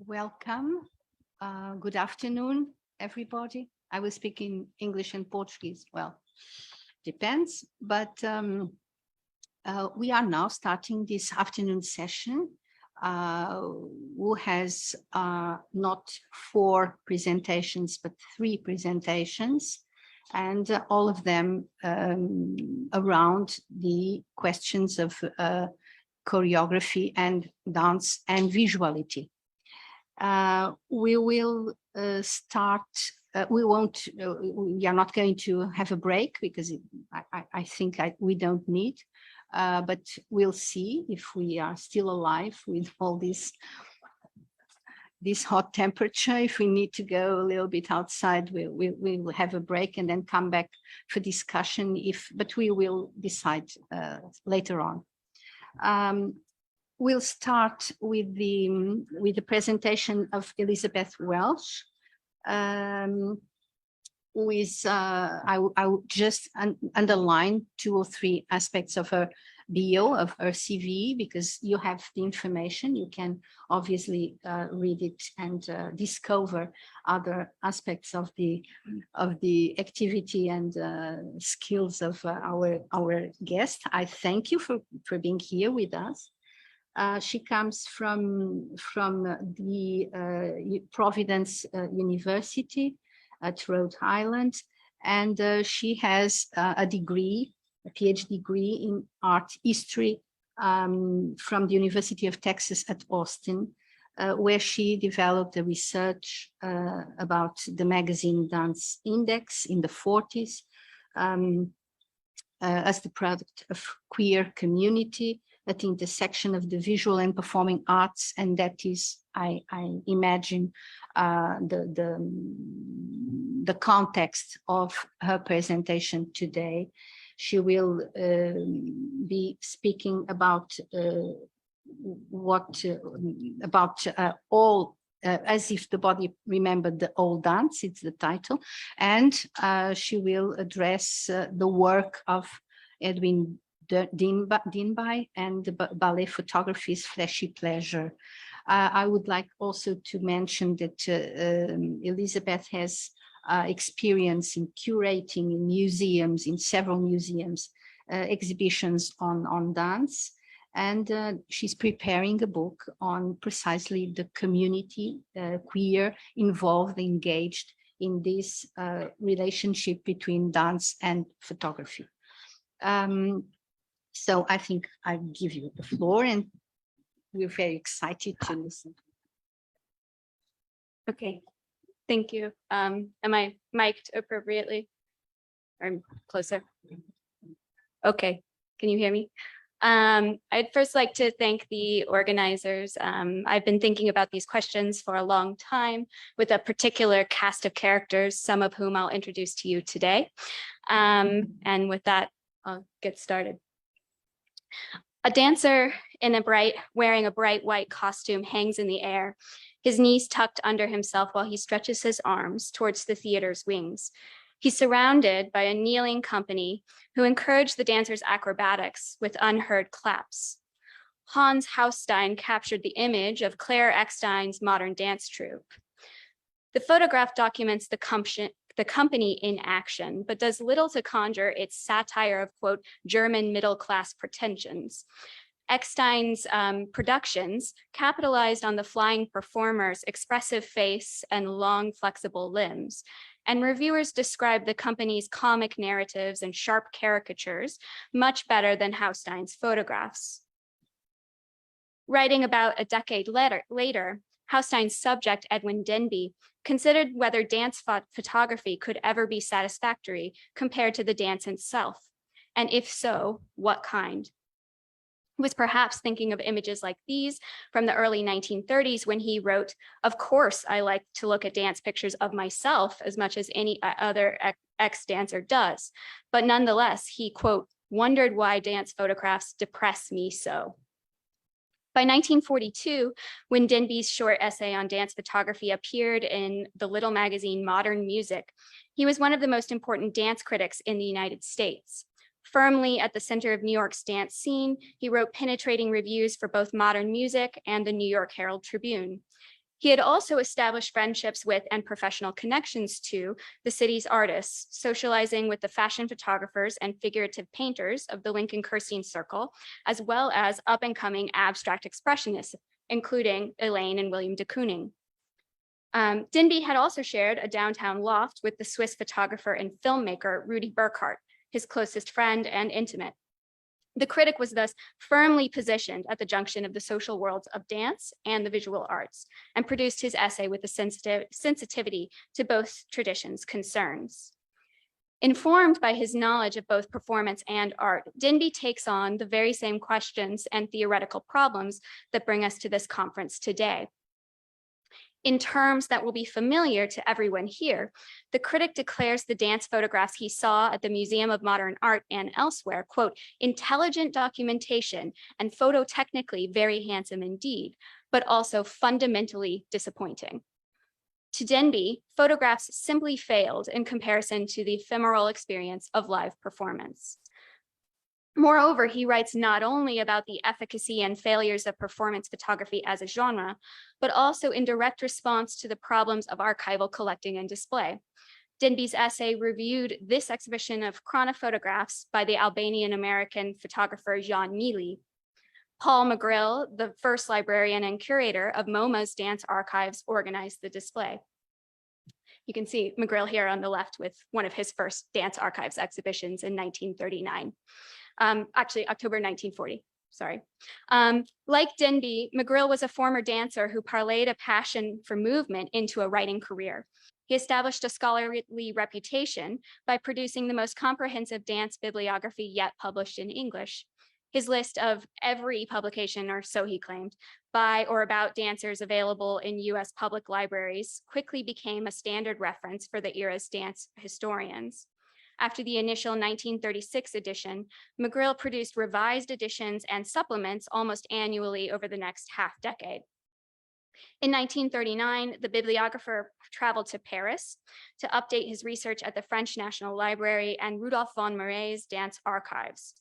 Welcome. Good afternoon, everybody. I will speak in English and Portuguese. Well, depends. But we are now starting this afternoon session, who has not 4 presentations, but 3 presentations, and all of them around the questions of choreography and dance and visuality. We will start. We are not going to have a break because I think we don't need. But we'll see if we are still alive with all this hot temperature. If we need to go a little bit outside, we will have a break and then come back for discussion. But we will decide later on. We'll start with the presentation of Elizabeth Welsh. I would just underline 2 or 3 aspects of her bio, of her CV, because you have the information. You can obviously read it and discover other aspects of the activity and skills of our guest. I thank you for being here with us. She comes from the Providence University at Rhode Island, and she has a PhD degree in art history from the University of Texas at Austin, where she developed a research about the magazine Dance Index in the 40s as the product of queer community at the intersection of the visual and performing arts, and that is, I imagine, the context of her presentation today. She will be speaking about all, as if the body remembered the old dance. It's the title, and she will address the work of Edwin Denby and the ballet photography's Flashy Pleasure. I would like also to mention that Elizabeth has experience in curating in museums, in several museums, exhibitions on dance, and she's preparing a book on precisely the community, queer, involved, engaged in this relationship between dance and photography. So I think I give you the floor, and we're very excited to listen. Okay, thank you. Am I mic'd appropriately? Or closer? Okay, can you hear me? I'd first like to thank the organizers. I've been thinking about these questions for a long time with a particular cast of characters, some of whom I'll introduce to you today. And with that, I'll get started. A dancer wearing a bright white costume hangs in the air, his knees tucked under himself while he stretches his arms towards the theater's wings. He's surrounded by a kneeling company who encourage the dancer's acrobatics with unheard claps. Hans Haustein captured the image of Claire Eckstein's modern dance troupe. The photograph documents the company in action, but does little to conjure its satire of, quote, German middle-class pretensions. Eckstein's productions capitalized on the flying performer's expressive face and long, flexible limbs, and reviewers described the company's comic narratives and sharp caricatures much better than Haustein's photographs. Writing about a decade later, Haustein's subject, Edwin Denby, considered whether dance photography could ever be satisfactory compared to the dance itself, and if so, what kind. He was perhaps thinking of images like these from the early 1930s when he wrote, "Of course, I like to look at dance pictures of myself as much as any other ex-dancer does, but nonetheless, he, quote, wondered why dance photographs depress me so." By 1942, when Denby's short essay on dance photography appeared in the little magazine Modern Music, he was one of the most important dance critics in the United States. Firmly at the center of New York's dance scene, he wrote penetrating reviews for both Modern Music and the New York Herald Tribune. He had also established friendships with and professional connections to the city's artists, socializing with the fashion photographers and figurative painters of the Lincoln Kirstein Circle, as well as up-and-coming abstract expressionists, including Elaine and William de Kooning. Denby had also shared a downtown loft with the Swiss photographer and filmmaker Rudy Burkhardt, his closest friend and intimate. The critic was thus firmly positioned at the junction of the social worlds of dance and the visual arts, and produced his essay with a sensitivity to both traditions' concerns. Informed by his knowledge of both performance and art, Denby takes on the very same questions and theoretical problems that bring us to this conference today. In terms that will be familiar to everyone here, the critic declares the dance photographs he saw at the Museum of Modern Art and elsewhere, quote, intelligent documentation and phototechnically very handsome indeed, but also fundamentally disappointing. To Denby, photographs simply failed in comparison to the ephemeral experience of live performance. Moreover, he writes not only about the efficacy and failures of performance photography as a genre, but also in direct response to the problems of archival collecting and display. Denby's essay reviewed this exhibition of chronophotographs by the Albanian-American photographer Jan Mili. Paul McGrill, the first librarian and curator of MoMA's dance archives, organized the display. You can see McGrill here on the left with one of his first dance archives exhibitions in 1939. Actually, October 1940, sorry. Like Denby, McGrill was a former dancer who parlayed a passion for movement into a writing career. He established a scholarly reputation by producing the most comprehensive dance bibliography yet published in English. His list of every publication, or so he claimed, by or about dancers available in US public libraries quickly became a standard reference for the era's dance historians. After the initial 1936 edition, McGrill produced revised editions and supplements almost annually over the next half decade. In 1939, the bibliographer traveled to Paris to update his research at the French National Library and Rudolf von Moret's dance archives.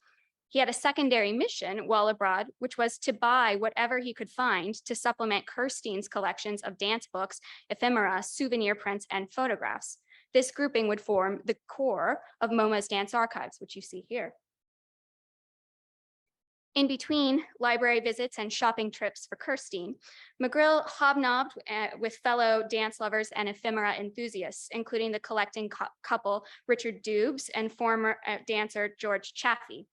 He had a secondary mission while abroad, which was to buy whatever he could find to supplement Kirstein's collections of dance books, ephemera, souvenir prints, and photographs. This grouping would form the core of MoMA's dance archives, which you see here. In between library visits and shopping trips for Kirstein, McGrill hobnobbed with fellow dance lovers and ephemera enthusiasts, including the collecting couple Richard Dubes and former dancer George Chaffee.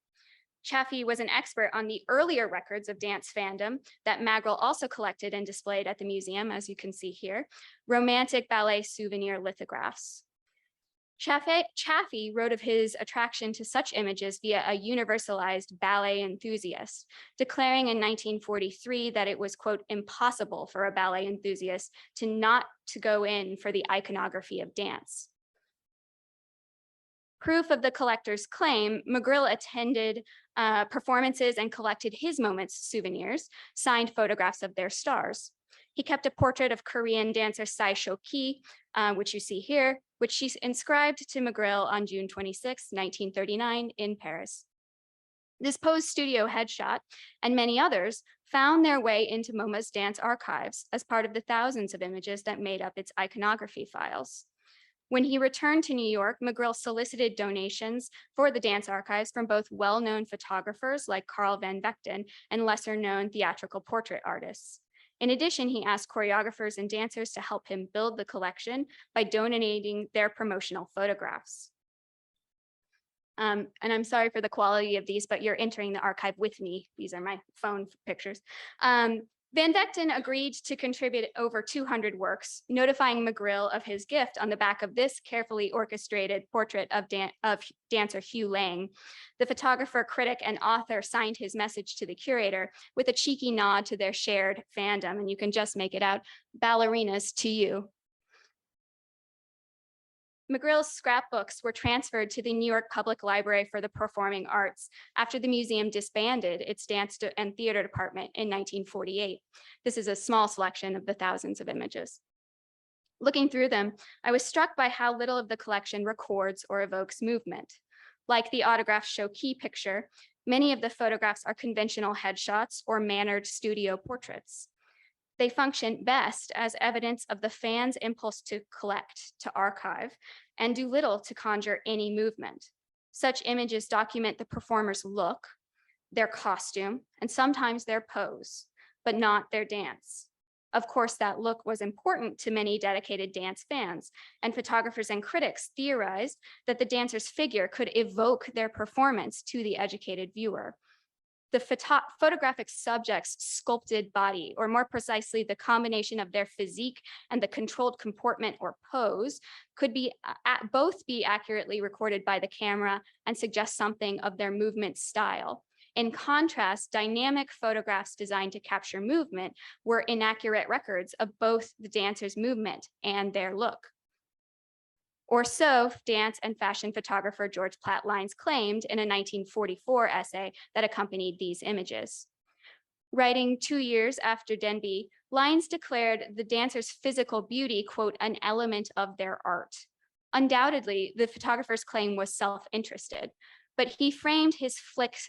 Chaffee was an expert on the earlier records of dance fandom that McGrill also collected and displayed at the museum, as you can see here, romantic ballet souvenir lithographs. Chaffee wrote of his attraction to such images via a universalized ballet enthusiast, declaring in 1943 that it was, quote, impossible for a ballet enthusiast to not to go in for the iconography of dance. Proof of the collector's claim, McGrill attended performances and collected his moments souvenirs, signed photographs of their stars. He kept a portrait of Korean dancer Sai Sho-ki, which you see here, which she inscribed to McGrill on June 26, 1939 in Paris. This Pose Studio headshot and many others found their way into MoMA's dance archives as part of the thousands of images that made up its iconography files. When he returned to New York, McGrill solicited donations for the dance archives from both well-known photographers like Carl Van Vechten and lesser-known theatrical portrait artists. In addition, he asked choreographers and dancers to help him build the collection by donating their promotional photographs. And I'm sorry for the quality of these, but you're entering the archive with me. These are my phone pictures. Van Vechten agreed to contribute over 200 works, notifying McGrill of his gift on the back of this carefully orchestrated portrait of dancer Hugh Lang. The photographer, critic, and author signed his message to the curator with a cheeky nod to their shared fandom, and you can just make it out, ballerinas to you. McGrill's scrapbooks were transferred to the New York Public Library for the Performing Arts after the museum disbanded its dance and theater department in 1948. This is a small selection of the thousands of images. Looking through them, I was struck by how little of the collection records or evokes movement. Like the autograph Sho-ki picture, many of the photographs are conventional headshots or mannered studio portraits. They function best as evidence of the fans' impulse to collect, to archive, and do little to conjure any movement. Such images document the performer's look, their costume, and sometimes their pose, but not their dance. Of course, that look was important to many dedicated dance fans, and photographers and critics theorized that the dancer's figure could evoke their performance to the educated viewer. The photographic subject's sculpted body, or more precisely, the combination of their physique and the controlled comportment or pose, could both be accurately recorded by the camera and suggest something of their movement style. In contrast, dynamic photographs designed to capture movement were inaccurate records of both the dancer's movement and their look. Or so dance and fashion photographer George Platt Lynes claimed in a 1944 essay that accompanied these images. Writing 2 years after Denby, Lynes declared the dancer's physical beauty, quote, an element of their art. Undoubtedly, the photographer's claim was self-interested, but he framed his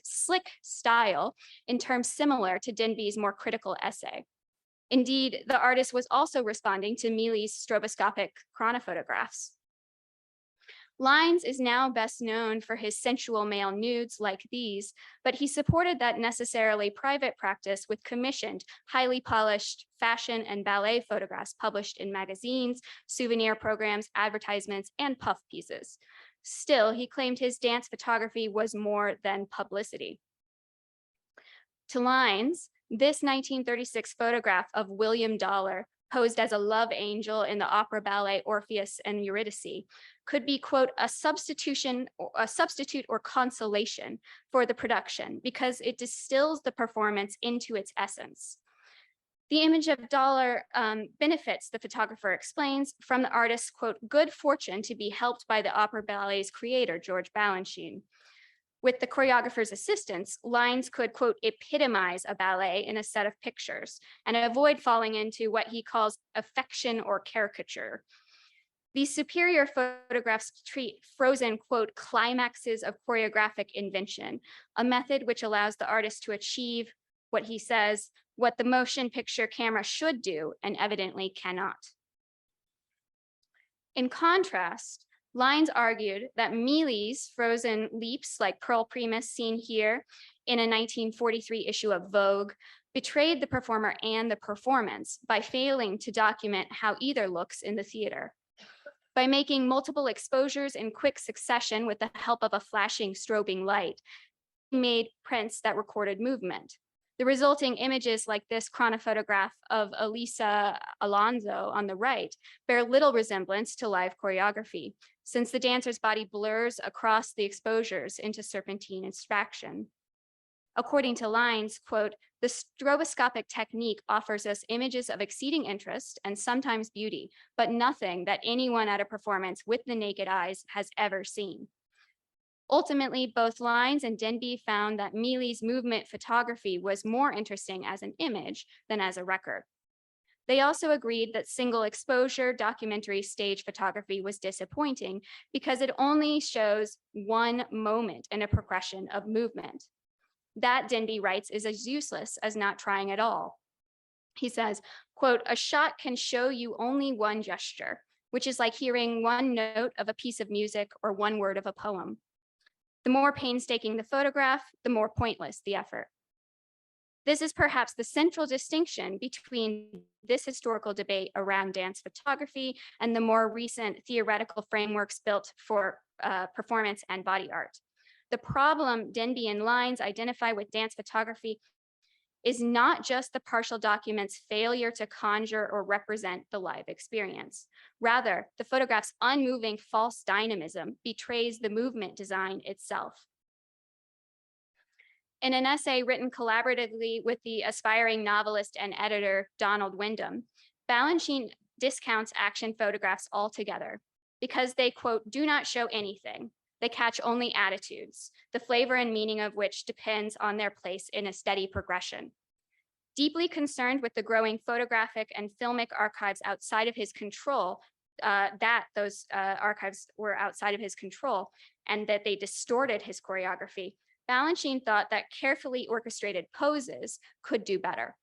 slick style in terms similar to Denby's more critical essay. Indeed, the artist was also responding to Mealy's stroboscopic chronophotographs. Lynes is now best known for his sensual male nudes like these, but he supported that necessarily private practice with commissioned, highly polished fashion and ballet photographs published in magazines, souvenir programs, advertisements, and puff pieces. Still, he claimed his dance photography was more than publicity. To Lynes, this 1936 photograph of William Dollar, posed as a love angel in the opera ballet Orpheus and Eurydice, could be, quote, a substitute or consolation for the production because it distills the performance into its essence. The image of Dollar benefits, the photographer explains, from the artist's, quote, good fortune to be helped by the opera ballet's creator, George Balanchine. With the choreographer's assistance, Lynes could, quote, epitomize a ballet in a set of pictures and avoid falling into what he calls affection or caricature. These superior photographs treat frozen, quote, climaxes of choreographic invention, a method which allows the artist to achieve what he says, what the motion picture camera should do and evidently cannot. In contrast, Lynes argued that Mealy's frozen leaps, like Pearl Primus seen here in a 1943 issue of Vogue, betrayed the performer and the performance by failing to document how either looks in the theater. By making multiple exposures in quick succession with the help of a flashing strobing light, he made prints that recorded movement. The resulting images like this chronophotograph of Elisa Alonso on the right bear little resemblance to live choreography, since the dancer's body blurs across the exposures into serpentine abstraction. According to Lynes, quote, the stroboscopic technique offers us images of exceeding interest and sometimes beauty, but nothing that anyone at a performance with the naked eyes has ever seen. Ultimately, both Lynes and Denby found that Mealy's movement photography was more interesting as an image than as a record. They also agreed that single exposure documentary stage photography was disappointing because it only shows one moment in a progression of movement. That, Denby writes, is as useless as not trying at all. He says, quote, a shot can show you only one gesture, which is like hearing one note of a piece of music or one word of a poem. The more painstaking the photograph, the more pointless the effort. This is perhaps the central distinction between this historical debate around dance photography and the more recent theoretical frameworks built for performance and body art. The problem Denby and Lynes identify with dance photography is not just the partial document's failure to conjure or represent the live experience. Rather, the photograph's unmoving false dynamism betrays the movement design itself. In an essay written collaboratively with the aspiring novelist and editor Donald Wyndham, Balanchine discounts action photographs altogether because they, quote, do not show anything. They catch only attitudes, the flavor and meaning of which depends on their place in a steady progression. Deeply concerned with the growing photographic and filmic archives outside of his control, those archives were outside of his control and that they distorted his choreography, Balanchine thought that carefully orchestrated poses could do better.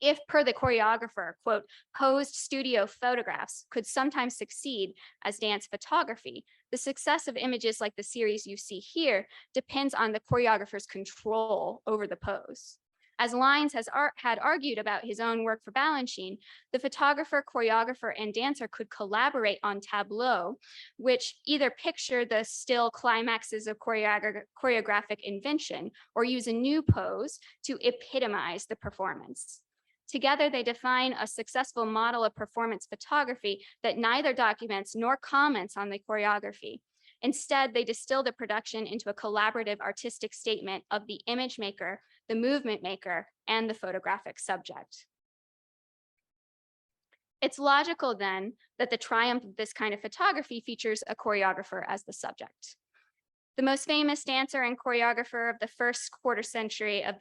If, per the choreographer, quote, posed studio photographs could sometimes succeed as dance photography, the success of images like the series you see here depends on the choreographer's control over the pose. As Lines had argued about his own work for Balanchine, the photographer, choreographer, and dancer could collaborate on tableaux, which either picture the still climaxes of choreographic invention or use a new pose to epitomize the performance. Together, they define a successful model of performance photography that neither documents nor comments on the choreography. Instead, they distill the production into a collaborative artistic statement of the image maker, the movement maker, and the photographic subject. It's logical then that the triumph of this kind of photography features a choreographer as the subject. The most famous dancer and choreographer of the first quarter of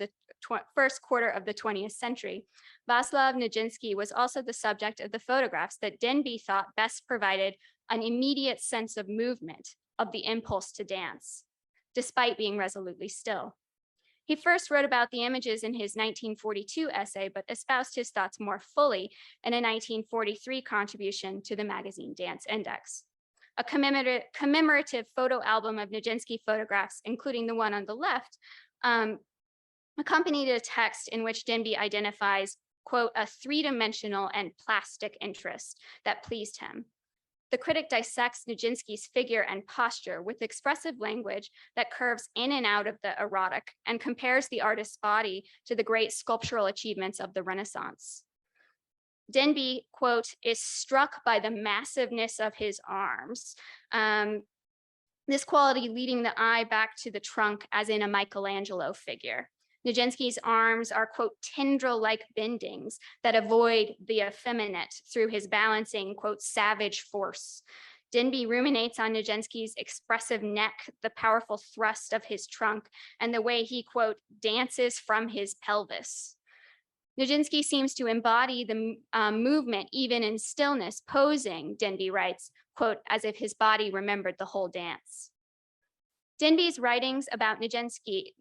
the 20th century, Václav Nijinsky, was also the subject of the photographs that Denby thought best provided an immediate sense of movement, of the impulse to dance, despite being resolutely still. He first wrote about the images in his 1942 essay, but espoused his thoughts more fully in a 1943 contribution to the magazine Dance Index. A commemorative photo album of Nijinsky photographs, including the one on the left, accompanied a text in which Denby identifies, quote, a three-dimensional and plastic interest that pleased him. The critic dissects Nijinsky's figure and posture with expressive language that curves in and out of the erotic and compares the artist's body to the great sculptural achievements of the Renaissance. Denby, quote, is struck by the massiveness of his arms, this quality leading the eye back to the trunk as in a Michelangelo figure. Nijinsky's arms are, quote, tendril-like bendings that avoid the effeminate through his balancing, quote, savage force. Denby ruminates on Nijinsky's expressive neck, the powerful thrust of his trunk, and the way he, quote, dances from his pelvis. Nijinsky seems to embody the movement even in stillness, posing, Denby writes, quote, as if his body remembered the whole dance. Denby's writing about Nijinsky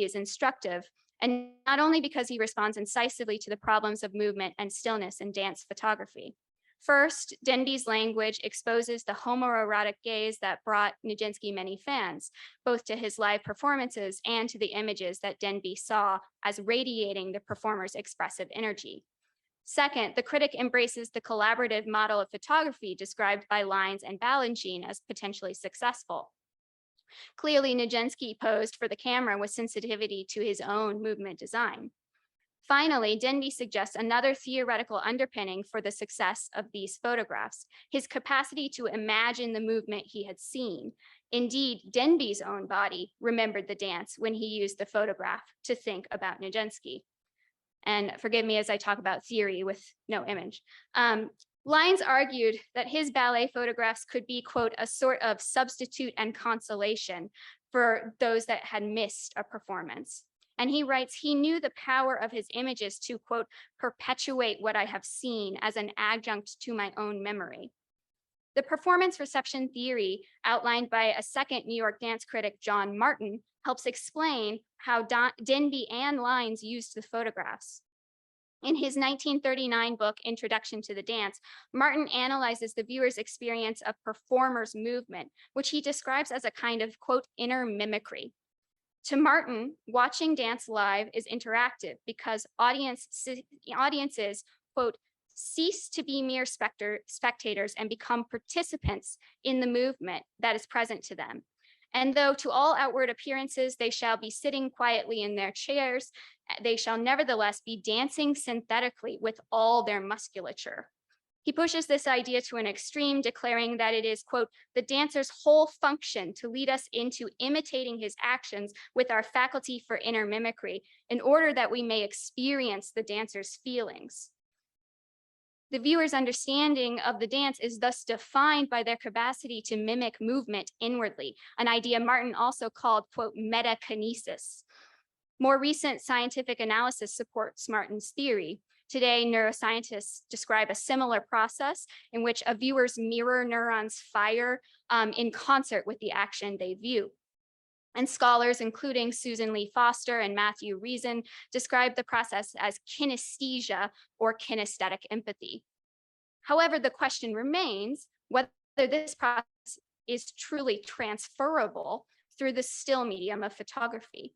is instructive, and not only because he responds incisively to the problems of movement and stillness in dance photography. First, Denby's language exposes the homoerotic gaze that brought Nijinsky many fans, both to his live performances and to the images that Denby saw as radiating the performer's expressive energy. Second, the critic embraces the collaborative model of photography described by Lines and Balanchine as potentially successful. Clearly, Nijinsky posed for the camera with sensitivity to his own movement design. Finally, Denby suggests another theoretical underpinning for the success of these photographs, his capacity to imagine the movement he had seen. Indeed, Denby's own body remembered the dance when he used the photograph to think about Nijinsky. And forgive me as I talk about theory with no image. Lines argued that his ballet photographs could be, quote, a sort of substitute and consolation for those that had missed a performance. And he writes, he knew the power of his images to, quote, perpetuate what I have seen as an adjunct to my own memory. The performance reception theory outlined by a second New York dance critic, John Martin, helps explain how Denby and Lines used the photographs. In his 1939 book, Introduction to the Dance, Martin analyzes the viewer's experience of performer's movement, which he describes as a kind of, quote, inner mimicry. To Martin, watching dance live is interactive because audiences, quote, cease to be mere spectators and become participants in the movement that is present to them. And though to all outward appearances they shall be sitting quietly in their chairs, they shall nevertheless be dancing synthetically with all their musculature. He pushes this idea to an extreme, declaring that it is, quote, the dancer's whole function to lead us into imitating his actions with our faculty for inner mimicry in order that we may experience the dancer's feelings. The viewer's understanding of the dance is thus defined by their capacity to mimic movement inwardly, an idea Martin also called, quote, metakinesis. More recent scientific analysis supports Martin's theory. Today, neuroscientists describe a similar process in which a viewer's mirror neurons fire in concert with the action they view. And scholars, including Susan Lee Foster and Matthew Reason, describe the process as kinesthesia or kinesthetic empathy. However, the question remains whether this process is truly transferable through the still medium of photography.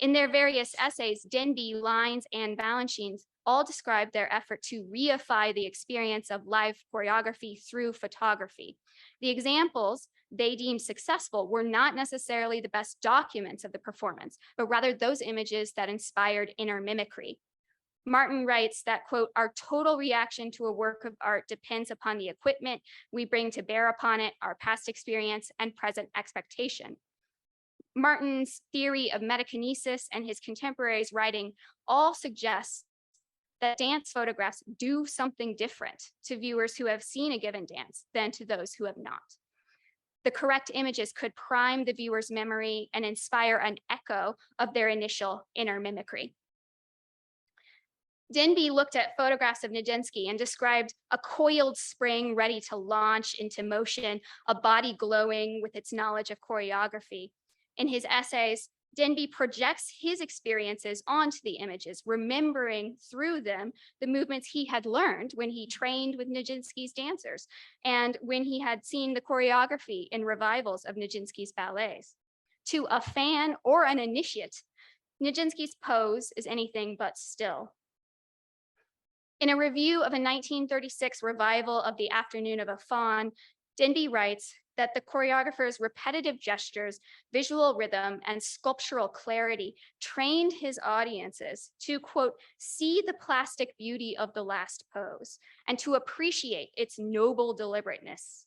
In their various essays, Denby, Lines, and Balanchine all describe their effort to reify the experience of live choreography through photography. The examples they deemed successful were not necessarily the best documents of the performance, but rather those images that inspired inner mimicry. Martin writes that, quote, our total reaction to a work of art depends upon the equipment we bring to bear upon it, our past experience and present expectation. Martin's theory of metakinesis and his contemporaries' writing all suggest that dance photographs do something different to viewers who have seen a given dance than to those who have not. The correct images could prime the viewer's memory and inspire an echo of their initial inner mimicry. Denby looked at photographs of Nijinsky and described a coiled spring ready to launch into motion, a body glowing with its knowledge of choreography. In his essays, Denby projects his experiences onto the images, remembering through them the movements he had learned when he trained with Nijinsky's dancers and when he had seen the choreography in revivals of Nijinsky's ballets. To a fan or an initiate, Nijinsky's pose is anything but still. In a review of a 1936 revival of The Afternoon of a Faun, Denby writes that the choreographer's repetitive gestures, visual rhythm, and sculptural clarity trained his audiences to, quote, see the plastic beauty of the last pose and to appreciate its noble deliberateness.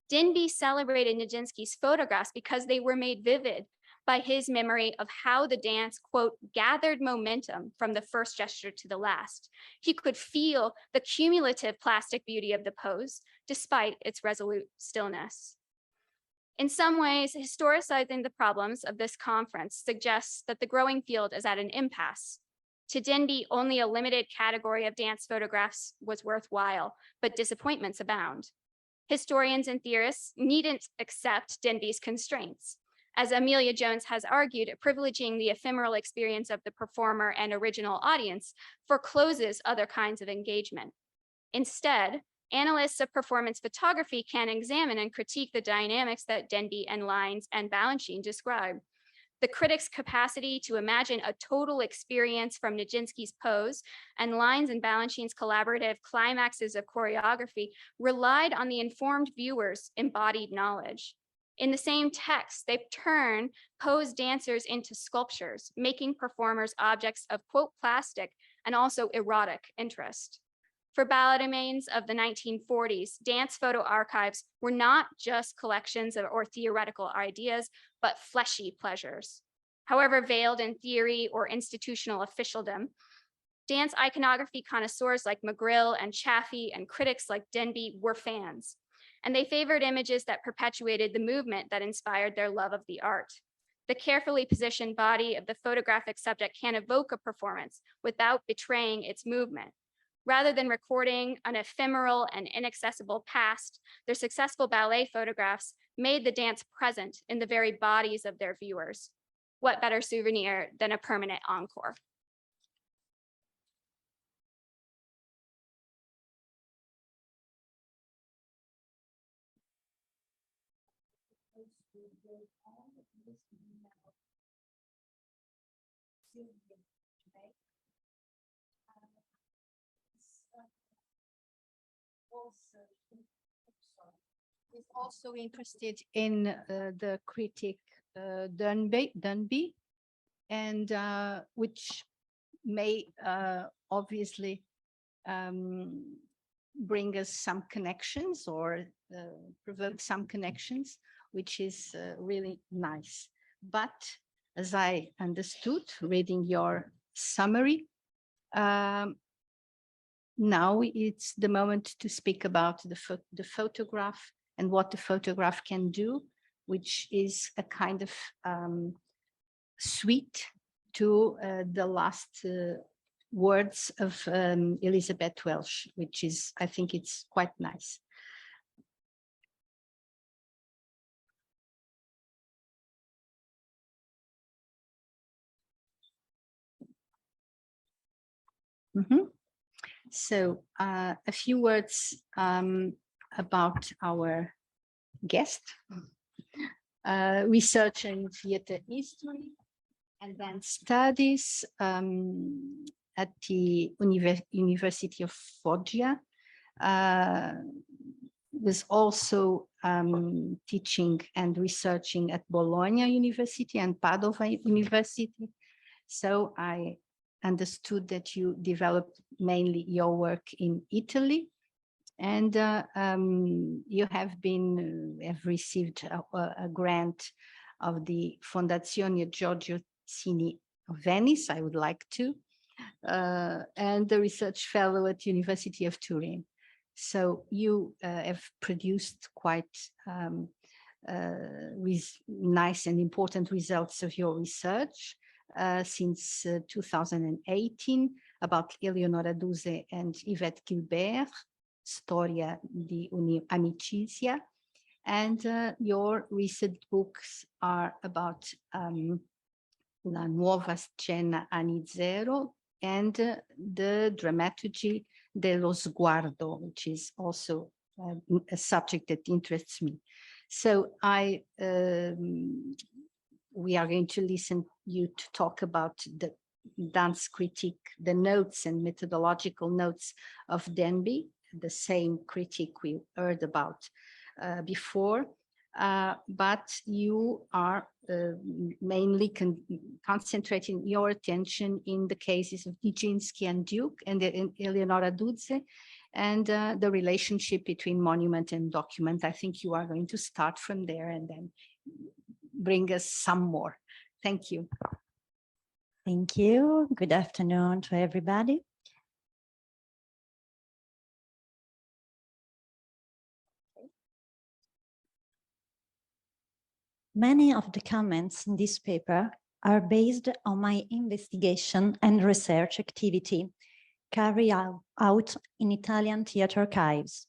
Denby celebrated Nijinsky's photographs because they were made vivid by his memory of how the dance, quote, gathered momentum from the first gesture to the last. He could feel the cumulative plastic beauty of the pose, despite its resolute stillness. In some ways, historicizing the problems of this conference suggests that the growing field is at an impasse. To Denby, only a limited category of dance photographs was worthwhile, but disappointments abound. Historians and theorists needn't accept Denby's constraints. As Amelia Jones has argued, privileging the ephemeral experience of the performer and original audience forecloses other kinds of engagement. Instead, analysts of performance photography can examine and critique the dynamics that Denby and Lines and Balanchine describe. The critic's capacity to imagine a total experience from Nijinsky's pose and Lines and Balanchine's collaborative climaxes of choreography relied on the informed viewer's embodied knowledge. In the same text, they turn pose dancers into sculptures, making performers objects of, quote, plastic and also erotic interest. For ballademains of the 1940s, dance photo archives were not just collections or theoretical ideas, but fleshy pleasures. However veiled in theory or institutional officialdom, dance iconography connoisseurs like McGrill and Chaffee and critics like Denby were fans. And they favored images that perpetuated the movement that inspired their love of the art. The carefully positioned body of the photographic subject can evoke a performance without betraying its movement. Rather than recording an ephemeral and inaccessible past, their successful ballet photographs made the dance present in the very bodies of their viewers. What better souvenir than a permanent encore? Is also interested in the critic Dunby, and which may obviously bring us some connections or provoke some connections, which is really nice. But as I understood, reading your summary, now it's the moment to speak about the photograph and what the photograph can do, which is a kind of suite to the last words of Elizabeth Welsh, which is, I think it's quite nice. So a few words about our guest. Research in theater history and then studies at the University of Foggia. Was also teaching and researching at Bologna University and Padova University. So I understood that you developed mainly your work in Italy, and you have received a grant of the Fondazione Giorgio Cini of Venice. I would like to, and the research fellow at University of Turin. So you have produced quite nice and important results of your research since 2018 about Eleonora Duse and Yvette Gilbert, Storia di Amicizia. And your recent books are about La Nuova Scena Anni Zero and the Dramaturgy dello Sguardo, which is also a subject that interests me. So we are going to listen you to talk about the dance critique, the notes and methodological notes of Denby, the same critique we heard about before. But you are mainly concentrating your attention in the cases of Nijinsky and Duke and Eleonora Duse and the relationship between monument and document. I think you are going to start from there and then bring us some more. Thank you. Thank you. Good afternoon to everybody. Many of the comments in this paper are based on my investigation and research activity carried out in Italian theatre archives.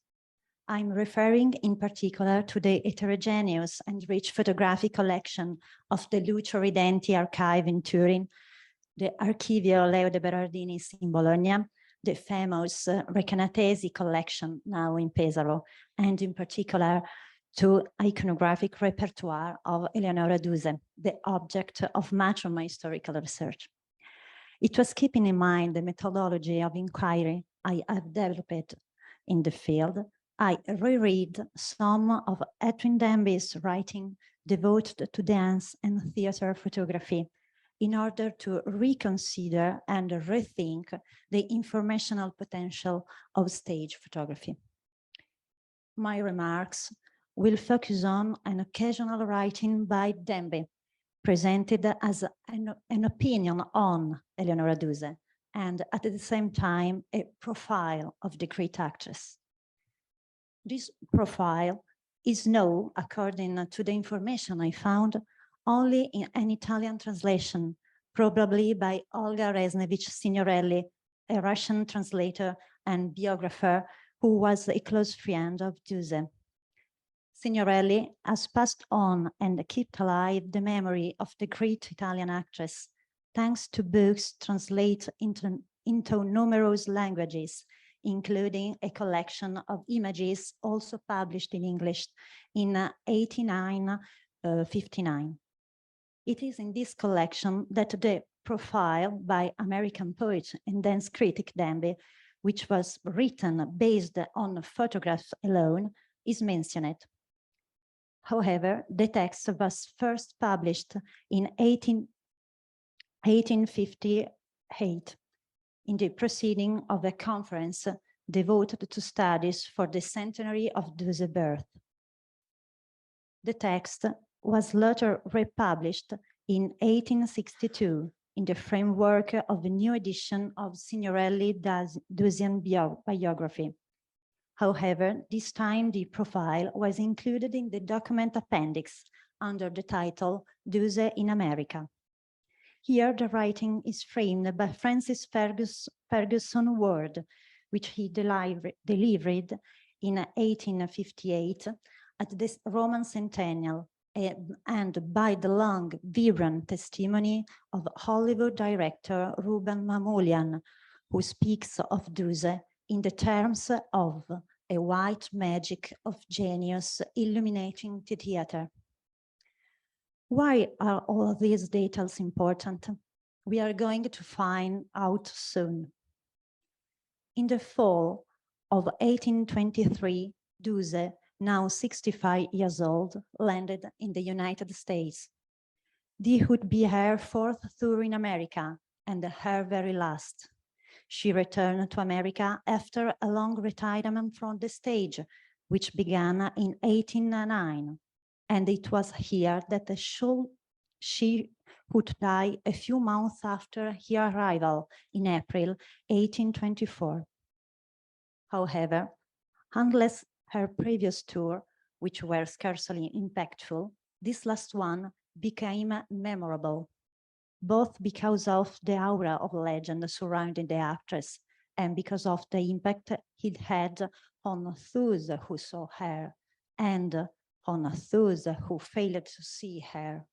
I'm referring in particular to the heterogeneous and rich photographic collection of the Lucio Ridenti archive in Turin, the Archivio Leo de Berardinis in Bologna, the famous Recanatesi collection now in Pesaro, and in particular to iconographic repertoire of Eleonora Duse, the object of much of my historical research. It was keeping in mind the methodology of inquiry I have developed in the field. I reread some of Edwin Denby's writing devoted to dance and theater photography in order to reconsider and rethink the informational potential of stage photography. My remarks will focus on an occasional writing by Denby, presented as an opinion on Eleonora Duse, and at the same time, a profile of the great actress. This profile is known, according to the information I found, only in an Italian translation, probably by Olga Resnevich Signorelli, a Russian translator and biographer who was a close friend of Duse. Signorelli has passed on and kept alive the memory of the great Italian actress, thanks to books translated into numerous languages, including a collection of images also published in English in 1859. It is in this collection that the profile by American poet and dance critic Denby, which was written based on photographs alone, is mentioned. However, the text was first published in 1858 in the proceeding of a conference devoted to studies for the centenary of Duse's birth. The text was later republished in 1862 in the framework of a new edition of Signorelli Dusian biography. However, this time the profile was included in the document appendix under the title Duse in America. Here, the writing is framed by Francis Ferguson Ward, which he delivered in 1858 at the Roman Centennial, and by the long, vibrant testimony of Hollywood director Ruben Mamoulian, who speaks of Duse in the terms of a white magic of genius illuminating the theater. Why are all these details important? We are going to find out soon. In the fall of 1823, Duse, now 65 years old, landed in the United States. This would be her fourth tour in America and her very last. She returned to America after a long retirement from the stage, which began in 1809. And it was here that she would die a few months after her arrival in April 1824. However, unless her previous tour, which were scarcely impactful, this last one became memorable, both because of the aura of legend surrounding the actress and because of the impact it had on those who saw her and on those who failed to see her.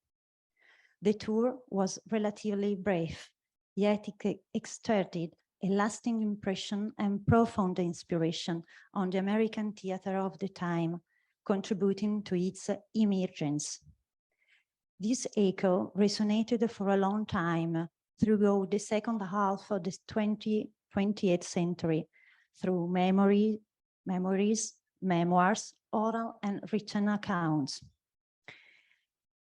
The tour was relatively brief, yet it exerted a lasting impression and profound inspiration on the American theater of the time, contributing to its emergence. This echo resonated for a long time throughout the second half of the 20th century, through memories, memoirs, oral and written accounts.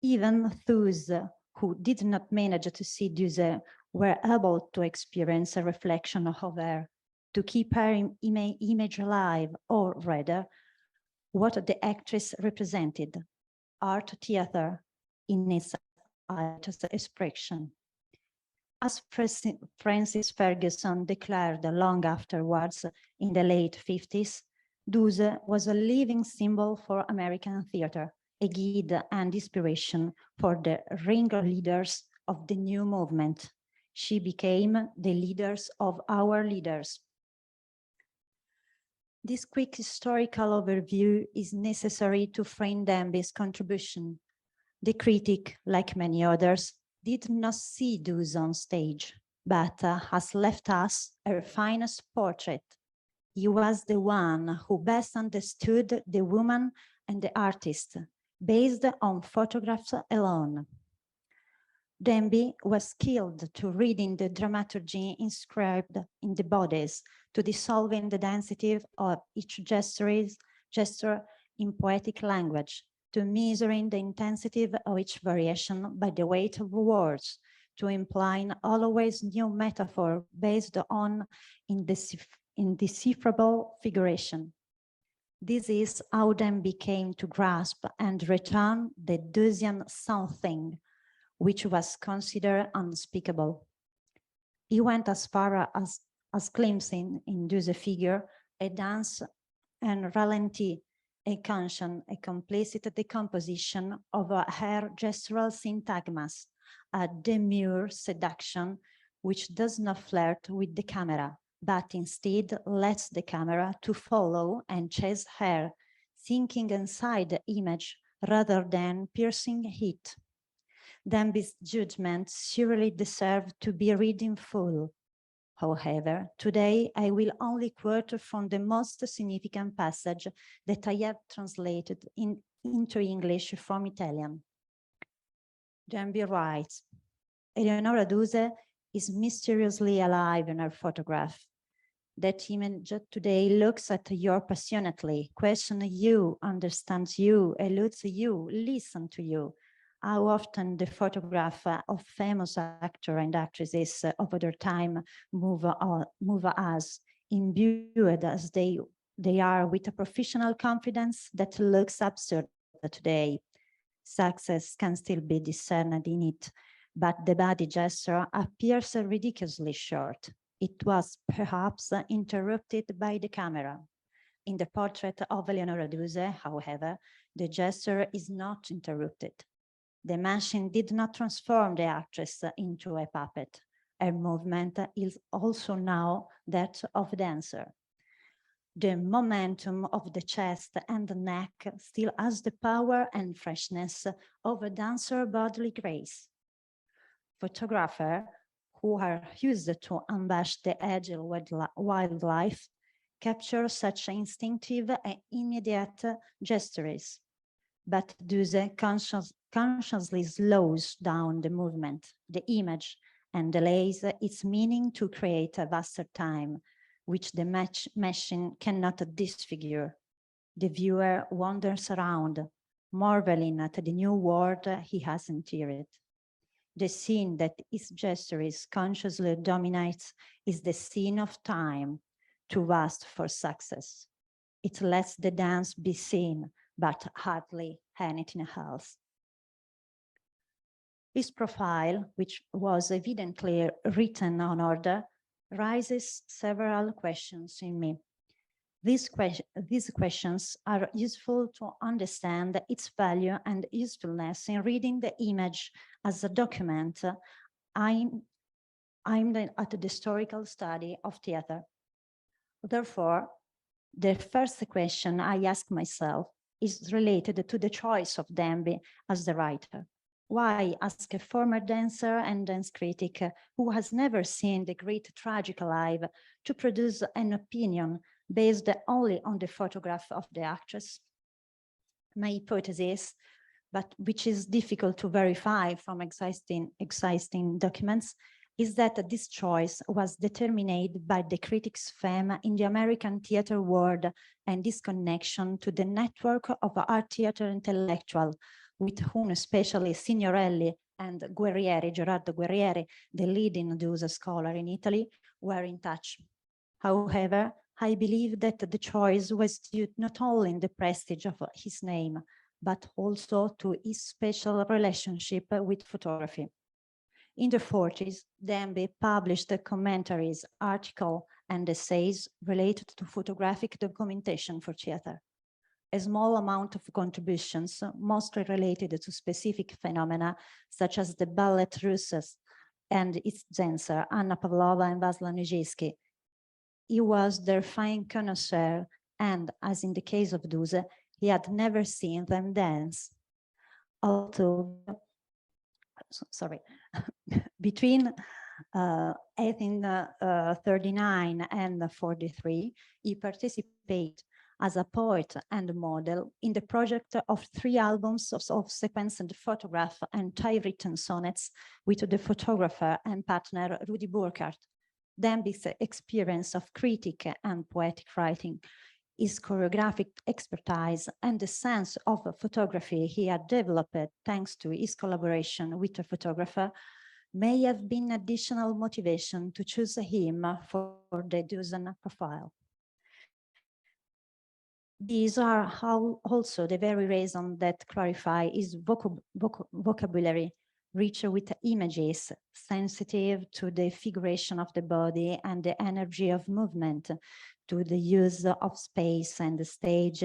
Even those who did not manage to see Duse were able to experience a reflection of her, to keep her image alive, or rather, what the actress represented, art theater in its artist expression. As Francis Ferguson declared long afterwards in the late 50s, Duse was a living symbol for American theater, a guide and inspiration for the ringleaders of the new movement. She became the leaders of our leaders. This quick historical overview is necessary to frame Demby's contribution. The critic, like many others, did not see Duse on stage, but has left us her finest portrait. He was the one who best understood the woman and the artist, based on photographs alone. Demby was skilled to reading the dramaturgy inscribed in the bodies, to dissolving the density of each gesture in poetic language, to measuring the intensity of each variation by the weight of words, to implying always new metaphor based on indecipherable figuration. This is how Demby came to grasp and return the Duseian something, which was considered unspeakable. He went as far as glimpsing in Duse figure a dance and ralenti, a conscious, a complicit decomposition of her gestural syntagmas, a demure seduction which does not flirt with the camera, but instead lets the camera to follow and chase her, sinking inside the image rather than piercing it. Demby's judgment surely deserved to be read in full. However, today I will only quote from the most significant passage that I have translated into English from Italian. Demby writes, Eleonora Duse is mysteriously alive in her photograph. That image today looks at you passionately, questions you, understands you, eludes you, listens to you. How often the photograph of famous actors and actresses of their time move us, imbued as they are with a professional confidence that looks absurd today. Success can still be discerned in it, but the body gesture appears ridiculously short. It was perhaps interrupted by the camera. In the portrait of Eleonora Duse, however, the gesture is not interrupted. The machine did not transform the actress into a puppet. Her movement is also now that of a dancer. The momentum of the chest and the neck still has the power and freshness of a dancer bodily grace. Photographer who are used to ambush the agile wildlife, capture such instinctive and immediate gestures. But Duse consciously slows down the movement, the image, and delays its meaning to create a vaster time, which the machine cannot disfigure. The viewer wanders around, marveling at the new world he has entered. The scene that its gestures consciously dominates is the scene of time, too vast for success. It lets the dance be seen, but hardly anything else. His profile, which was evidently written on order, raises several questions in me. These questions are useful to understand its value and usefulness in reading the image as a document aimed at the historical study of theater. Therefore, the first question I ask myself is related to the choice of Demby as the writer. Why ask a former dancer and dance critic who has never seen the great tragic alive to produce an opinion based only on the photograph of the actress? My hypothesis, but which is difficult to verify from existing documents, is that this choice was determined by the critic's fame in the American theater world and this connection to the network of art theater intellectual, with whom especially Signorelli and Guerrieri, Gerardo Guerrieri, the leading Duse scholar in Italy, were in touch. However, I believe that the choice was due not only in the prestige of his name, but also to his special relationship with photography. In the 40s, Demby published commentaries, articles, and essays related to photographic documentation for theater. A small amount of contributions, mostly related to specific phenomena, such as the ballet russes and its dancer, Anna Pavlova and Vaslav Nijinsky. He was their fine connoisseur, and as in the case of Duse, he had never seen them dance. Although, sorry, between 1839 and 43, he participated as a poet and model in the project of 3 albums of sequenced photograph and typewritten sonnets with the photographer and partner Rudy Burkhardt. Demby's experience of critic and poetic writing, his choreographic expertise, and the sense of photography he had developed thanks to his collaboration with a photographer may have been additional motivation to choose him for the Dusen profile. These are also the very reason that clarify his vocabulary, rich with images, sensitive to the figuration of the body and the energy of movement, to the use of space and the stage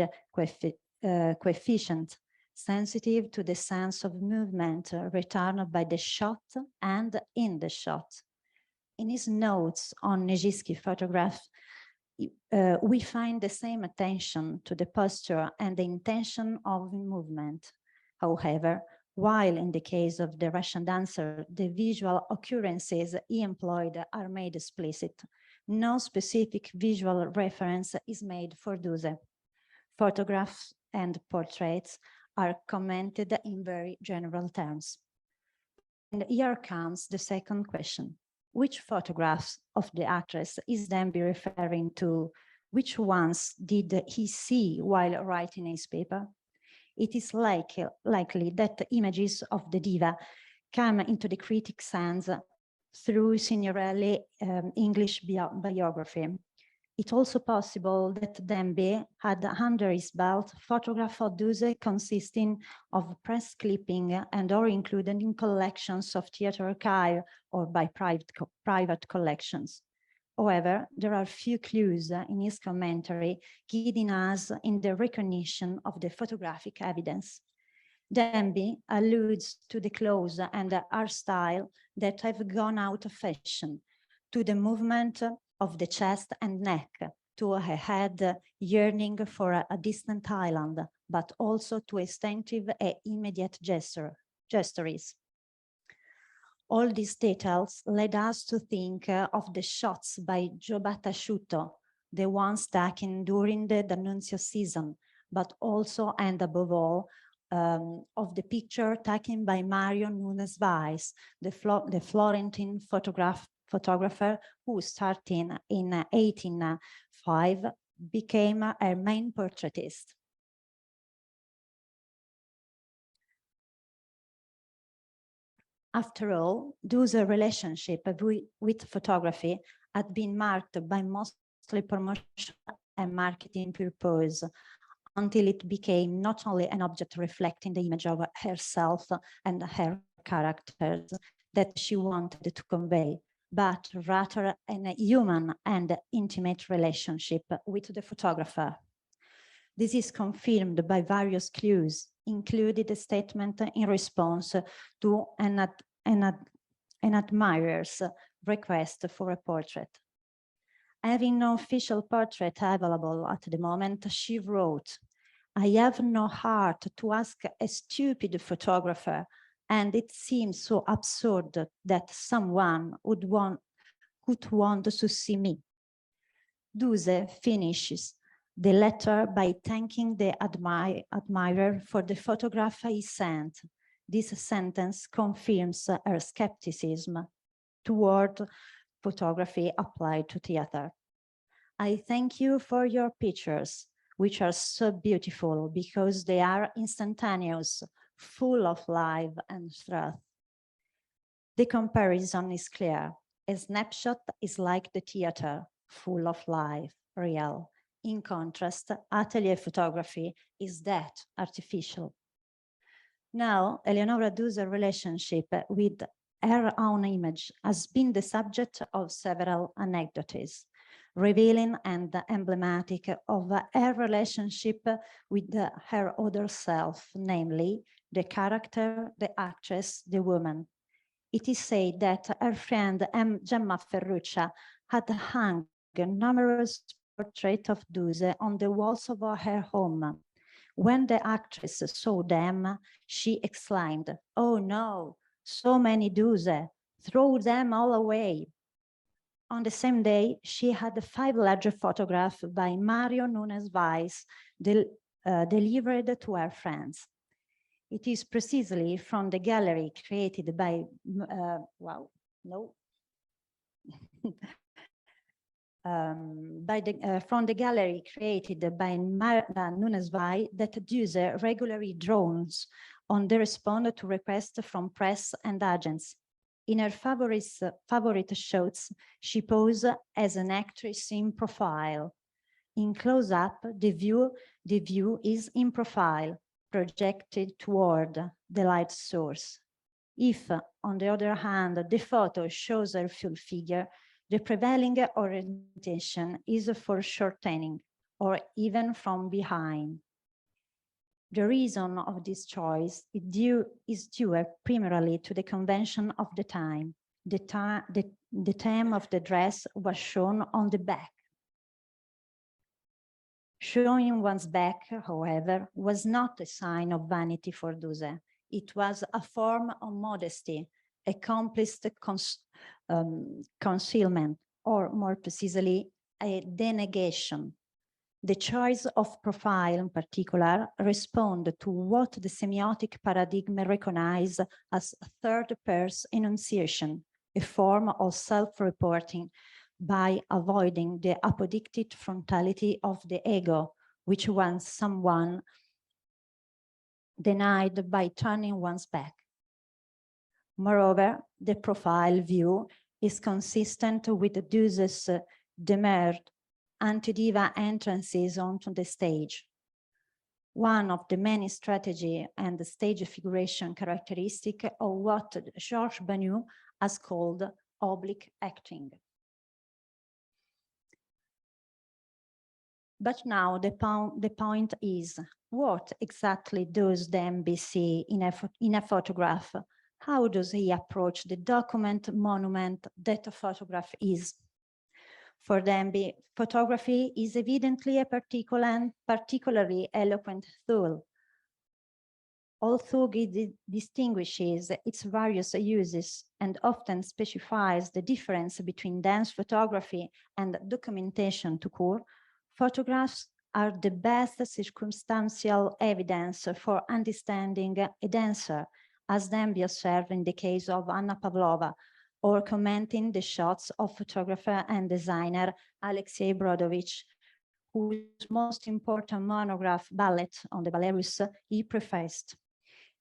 coefficient, sensitive to the sense of movement returned by the shot and in the shot. In his notes on Nijinsky photograph, we find the same attention to the posture and the intention of movement. However, while in the case of the Russian dancer, the visual occurrences he employed are made explicit, no specific visual reference is made for Duse. Photographs and portraits are commented in very general terms. And here comes the second question. Which photographs of the actress is Demby referring to? Which ones did he see while writing his paper? It is likely that the images of the diva come into the critic's hands through Signorelli's English biography. It's also possible that Demby had under his belt photograph of Duse consisting of press clipping and or included in collections of theater archive or by private collections. However, there are few clues in his commentary guiding us in the recognition of the photographic evidence. Demby alludes to the clothes and the art style that have gone out of fashion, to the movement of the chest and neck, to a head yearning for a distant island, but also to instinctive and immediate gestures. All these details led us to think of the shots by Gio Batasciuto, the ones taken during the D'Annunzio season, but also and above all, of the picture taken by Mario Nunes Weiss, the Florentine photographer who, starting in 1805, became her main portraitist. After all, Duse's relationship with photography had been marked by mostly promotion and marketing purpose, until it became not only an object reflecting the image of herself and her characters that she wanted to convey, but rather a human and intimate relationship with the photographer. This is confirmed by various clues, including a statement in response to an admirer's request for a portrait. Having no official portrait available at the moment, she wrote, "I have no heart to ask a stupid photographer, and it seems so absurd that someone could want to see me." Duse finishes the letter by thanking the admirer for the photograph he sent. This sentence confirms her skepticism toward photography applied to theater. "I thank you for your pictures, which are so beautiful because they are instantaneous, full of life and truth." The comparison is clear. A snapshot is like the theater, full of life, real. In contrast, atelier photography is that, artificial. Now, Eleonora Duse's relationship with her own image has been the subject of several anecdotes, revealing and emblematic of her relationship with her other self, namely the character, the actress, the woman. It is said that her friend Gemma Ferruccia had hung numerous portraits of Duse on the walls of her home. When the actress saw them, she exclaimed, "Oh no, so many Duse, throw them all away." On the same day, she had 5 larger photographs by Mario Nunes Weiss delivered to her friends. It is precisely from the gallery created by, from the gallery created by Nunes Weiss that Duse regularly draws on the response to requests from press and agents. In her favorite shots, she poses as an actress in profile. In close-up, the view is in profile, projected toward the light source. If, on the other hand, the photo shows her full figure, the prevailing orientation is for shortening or even from behind. The reason of this choice is due primarily to the convention of the time. The theme of the dress was shown on the back. Showing one's back, however, was not a sign of vanity for Duse. It was a form of modesty, accomplished concealment, or more precisely, a denegation. The choice of profile in particular respond to what the semiotic paradigm recognizes as third-person enunciation, a form of self-reporting by avoiding the apodictic frontality of the ego, which wants someone denied by turning one's back. Moreover, the profile view is consistent with Duse's demurred anti-diva entrances onto the stage. One of the many strategy and the stage figuration characteristic of what Georges Banu has called oblique acting. But now the point is, what exactly does the MB see in a photograph? How does he approach the document monument that a photograph is? For the MB, photography is evidently a particularly eloquent tool. Although it distinguishes its various uses and often specifies the difference between dance photography and documentation to core, photographs are the best circumstantial evidence for understanding a dancer, as Demby observed in the case of Anna Pavlova, or commenting the shots of photographer and designer Alexei Brodovich, whose most important monograph, Ballet on the Ballet Russe, he prefaced.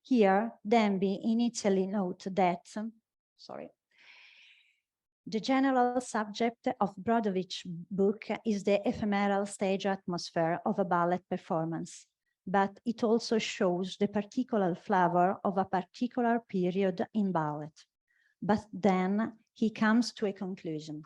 Here, Demby initially noted that, the general subject of Brodovich's book is the ephemeral stage atmosphere of a ballet performance, but it also shows the particular flavor of a particular period in ballet. But then he comes to a conclusion.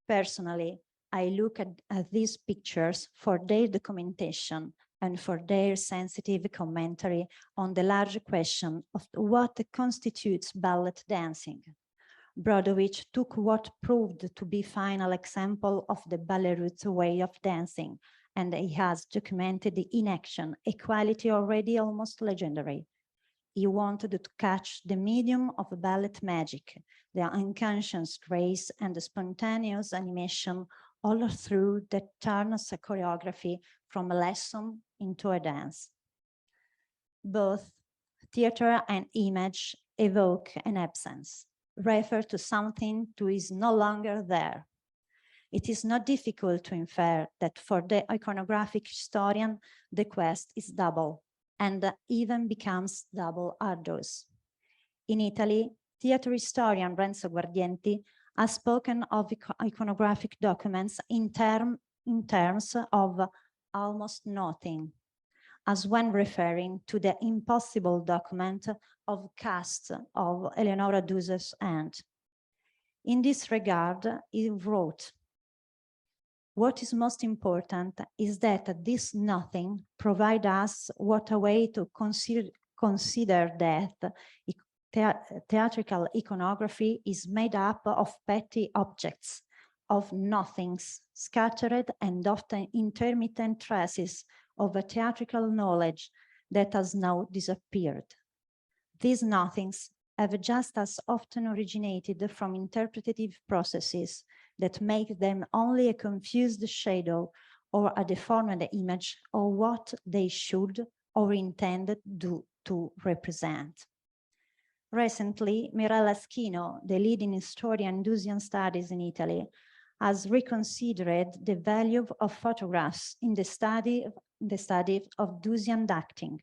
Personally, I look at these pictures for their documentation and for their sensitive commentary on the large question of what constitutes ballet dancing. Brodovich took what proved to be final example of the Ballerut way of dancing, and he has documented in action a quality already almost legendary. He wanted to catch the medium of ballet magic, the unconscious grace and the spontaneous animation all through that turns a choreography from a lesson into a dance. Both theater and image evoke an absence, refer to something that is no longer there. It is not difficult to infer that for the iconographic historian, the quest is double and even becomes double arduous. In Italy, theater historian Renzo Guardienti has spoken of iconographic documents in terms of almost nothing, as when referring to the impossible document of cast of Eleonora Duse's Aunt. In this regard, he wrote, "What is most important is that this nothing provides us what a way to consider that theatrical iconography is made up of petty objects, of nothings, scattered and often intermittent traces of a theatrical knowledge that has now disappeared. These nothings have just as often originated from interpretative processes that make them only a confused shadow or a deformed image of what they should or intended to represent." Recently, Mirella Schino, the leading historian in Dusian studies in Italy, has reconsidered the value of photographs in the study of Dusian acting.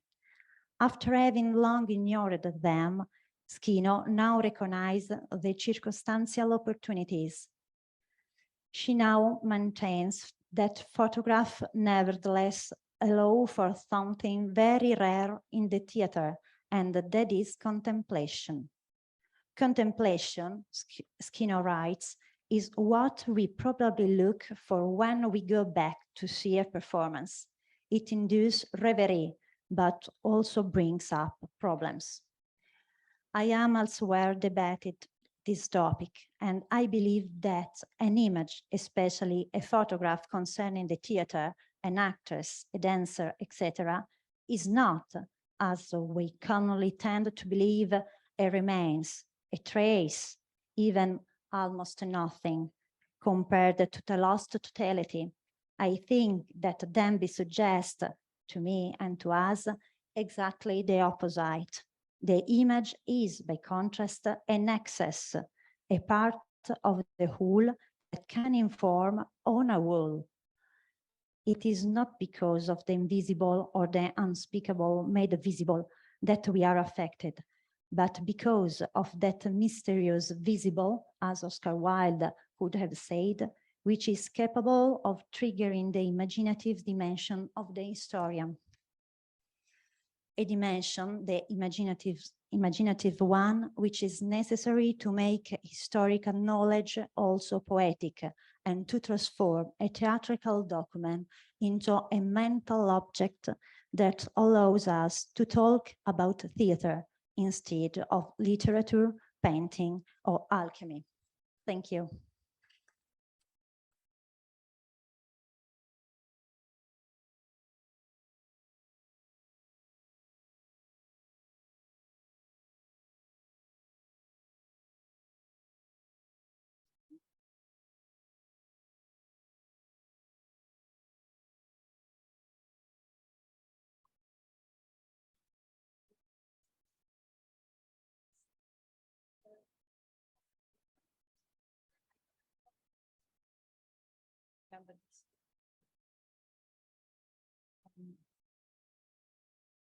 After having long ignored them, Schino now recognizes the circumstantial opportunities. She now maintains that photograph nevertheless allow for something very rare in the theater, and that is contemplation. Contemplation, Schino writes, is what we probably look for when we go back to see a performance. It induces reverie, but also brings up problems. I am elsewhere debated this topic, and I believe that an image, especially a photograph concerning the theater, an actress, a dancer, etc., is not, as we commonly tend to believe, a remains, a trace, even almost nothing, compared to the lost totality. I think that Demby suggests to me and to us exactly the opposite. The image is, by contrast, an excess, a part of the whole that can inform on a whole. It is not because of the invisible or the unspeakable made visible that we are affected, but because of that mysterious visible, as Oscar Wilde would have said, which is capable of triggering the imaginative dimension of the historian. A dimension, the imaginative one, which is necessary to make historical knowledge also poetic and to transform a theatrical document into a mental object that allows us to talk about theater instead of literature, painting, or alchemy. Thank you.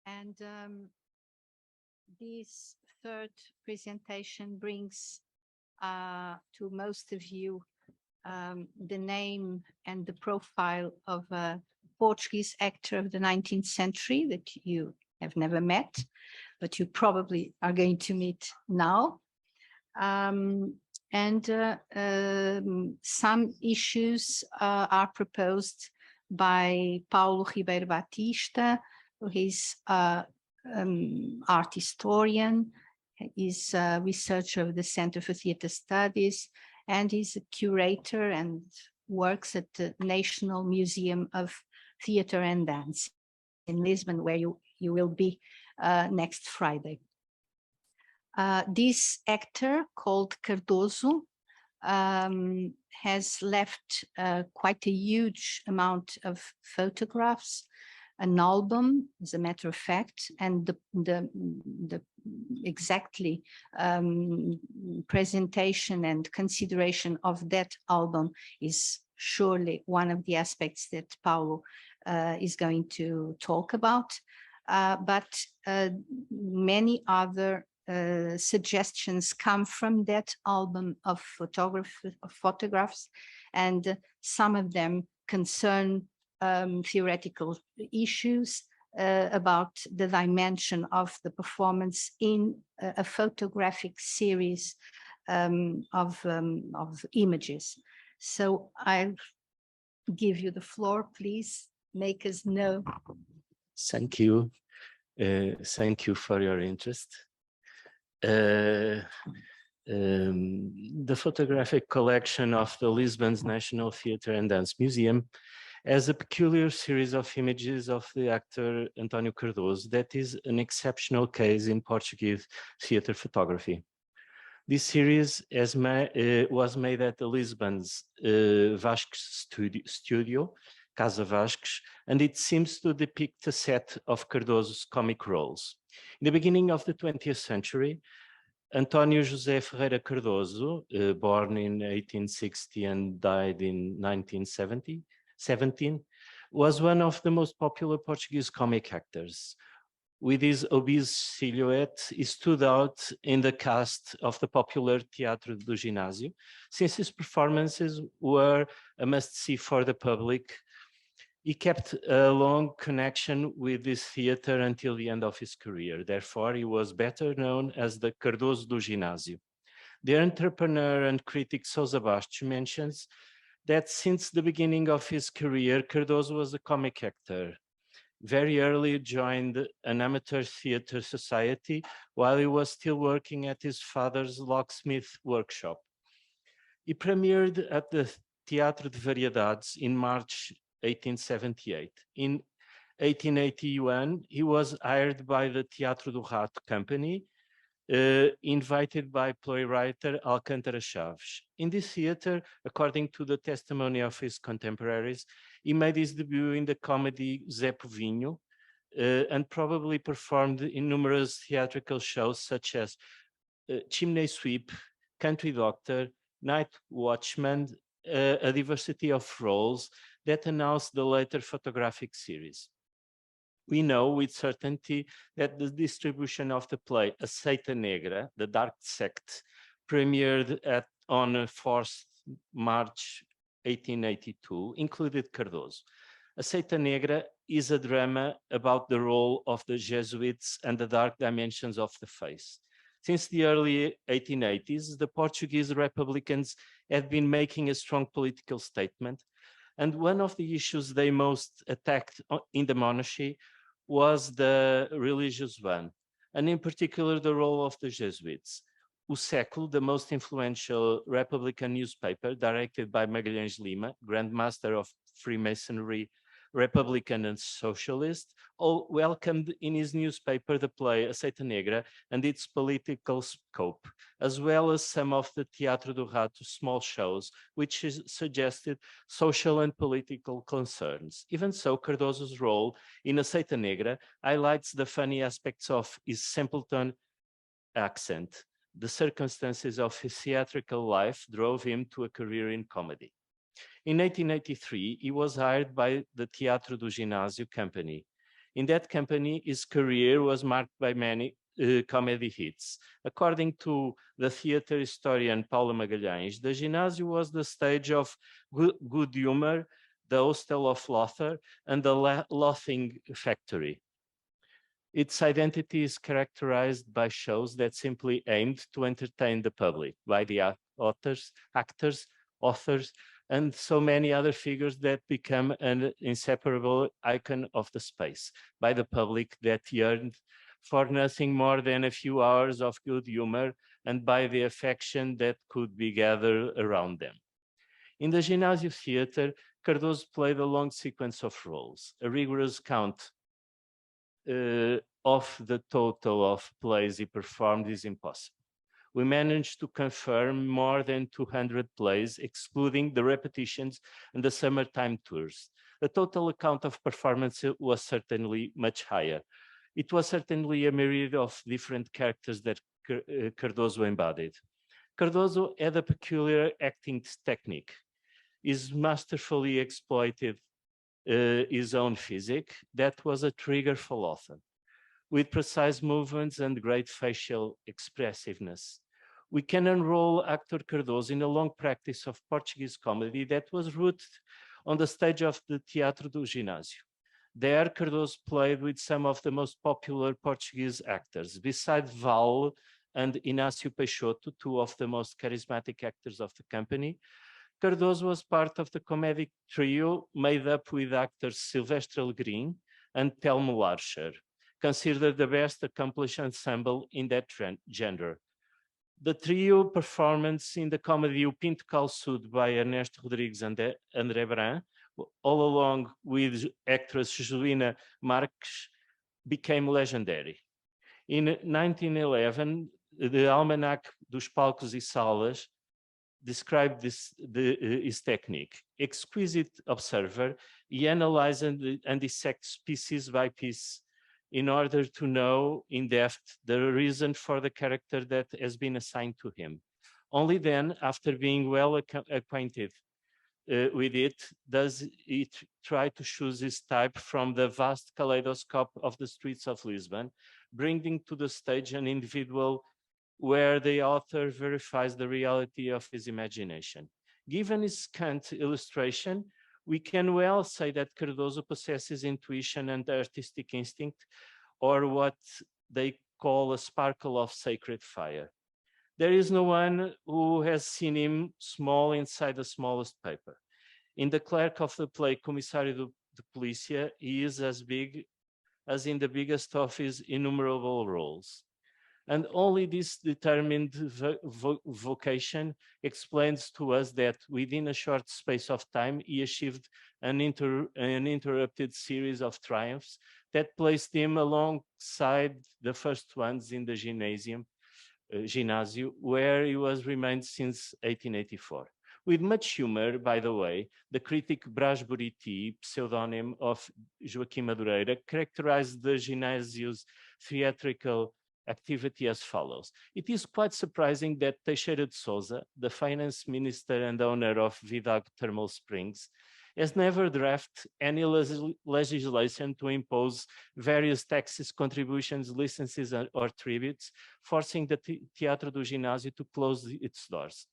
And this third presentation brings to most of you the name and the profile of a Portuguese actor of the 19th century that you have never met, but you probably are going to meet now. Some issues are proposed by Paulo Ribeiro Batista, who is art historian, is a researcher of the Center for Theatre Studies, and is a curator and works at the National Museum of Theatre and Dance in Lisbon, where you will be next Friday. This actor called Cardoso has left quite a huge amount of photographs, an album, as a matter of fact, and the exactly presentation and consideration of that album is surely one of the aspects that Paulo is going to talk about. But many other suggestions come from that album of photographs, and some of them concern theoretical issues about the dimension of the performance in a photographic series of images. So I'll give you the floor, please make us know. Thank you. Thank you for your interest. The photographic collection of the Lisbon's National Theatre and Dance Museum has a peculiar series of images of the actor António Cardoso that is an exceptional case in Portuguese theatre photography. This series was made at the Lisbon's Vasques studio, Casa Vasques, and it seems to depict a set of Cardoso's comic roles. In the beginning of the 20th century, António José Ferreira Cardoso, born in 1860 and died in 1917, was one of the most popular Portuguese comic actors. With his obese silhouette, he stood out in the cast of the popular Teatro do Ginásio, since his performances were a must-see for the public. He kept a long connection with this theatre until the end of his career. Therefore, he was better known as the Cardoso do Ginásio. The entrepreneur and critic Sousa Bastos mentions that since the beginning of his career, Cardoso was a comic actor. Very early joined an amateur theatre society while he was still working at his father's locksmith workshop. He premiered at the Teatro de Variedades in March 1878. In 1881, he was hired by the Teatro do Rato company, invited by playwright Alcântara Chaves. In this theatre, according to the testimony of his contemporaries, he made his debut in the comedy Zé Povinho, and probably performed in numerous theatrical shows such as Chimney Sweep, Country Doctor, Night Watchman, a diversity of roles that announced the later photographic series. We know with certainty that the distribution of the play A Seita Negra, The Dark Sect, premiered on 4th March 1882, included Cardoso. A Seita Negra is a drama about the role of the Jesuits and the dark dimensions of the faith. Since the early 1880s, the Portuguese Republicans had been making a strong political statement, and one of the issues they most attacked in the monarchy was the religious one, and in particular the role of the Jesuits. O Século, the most influential Republican newspaper directed by Magalhães Lima, Grand Master of Freemasonry, Republican and Socialist, all welcomed in his newspaper the play A Seita Negra and its political scope, as well as some of the Teatro do Rato small shows, which suggested social and political concerns. Even so, Cardoso's role in A Seita Negra highlights the funny aspects of his simpleton accent. The circumstances of his theatrical life drove him to a career in comedy. In 1883, he was hired by the Teatro do Ginásio company. In that company, his career was marked by many comedy hits. According to the theater historian Paula Magalhães, the Ginásio was the stage of good humor, the hostel of Lothar, and the Laughing Factory. Its identity is characterized by shows that simply aimed to entertain the public, by the actors, authors, and so many other figures that become an inseparable icon of the space, by the public that yearned for nothing more than a few hours of good humor, and by the affection that could be gathered around them. In the Ginásio Theatre, Cardoso played a long sequence of roles. A rigorous count of the total of plays he performed is impossible. We managed to confirm more than 200 plays, excluding the repetitions and the summertime tours. The total account of performance was certainly much higher. It was certainly a myriad of different characters that Cardoso embodied. Cardoso had a peculiar acting technique. He masterfully exploited his own physique. That was a trigger for Lothar. With precise movements and great facial expressiveness, we can enroll actor Cardoso in a long practice of Portuguese comedy that was rooted on the stage of the Teatro do Ginásio. There, Cardoso played with some of the most popular Portuguese actors. Besides Val and Inácio Peixoto, two of the most charismatic actors of the company, Cardoso was part of the comedic trio made up with actors Silvestre Alegrim and Telmo Larcher, considered the best accomplished ensemble in that genre. The trio performance in the comedy O Pinto Calçudo by Ernesto Rodrigues and André Brand, all along with actress Juliana Marques, became legendary. In 1911, the Almanac dos Palcos e Salas described his technique. Exquisite observer, he analyzed and dissects pieces by piece in order to know in depth the reason for the character that has been assigned to him. Only then, after being well acquainted with it, does he try to choose his type from the vast kaleidoscope of the streets of Lisbon, bringing to the stage an individual where the author verifies the reality of his imagination. Given his scant illustration, we can well say that Cardoso possesses intuition and artistic instinct, or what they call a sparkle of sacred fire. There is no one who has seen him small inside the smallest paper. In the clerk of the play Commissário de Polícia, he is as big as in the biggest of his innumerable roles. And only this determined vocation explains to us that within a short space of time, he achieved an uninterrupted series of triumphs that placed him alongside the first ones in the Ginásio, where he was remained since 1884. With much humor, by the way, the critic Brás Buriti, pseudonym of Joaquim Madureira, characterized the Ginásio's theatrical activity as follows. It is quite surprising that Teixeira de Sousa, the finance minister and owner of Vidago Thermal Springs, has never drafted any legislation to impose various taxes, contributions, licenses, or tributes, forcing the Teatro do Ginásio to close its doors.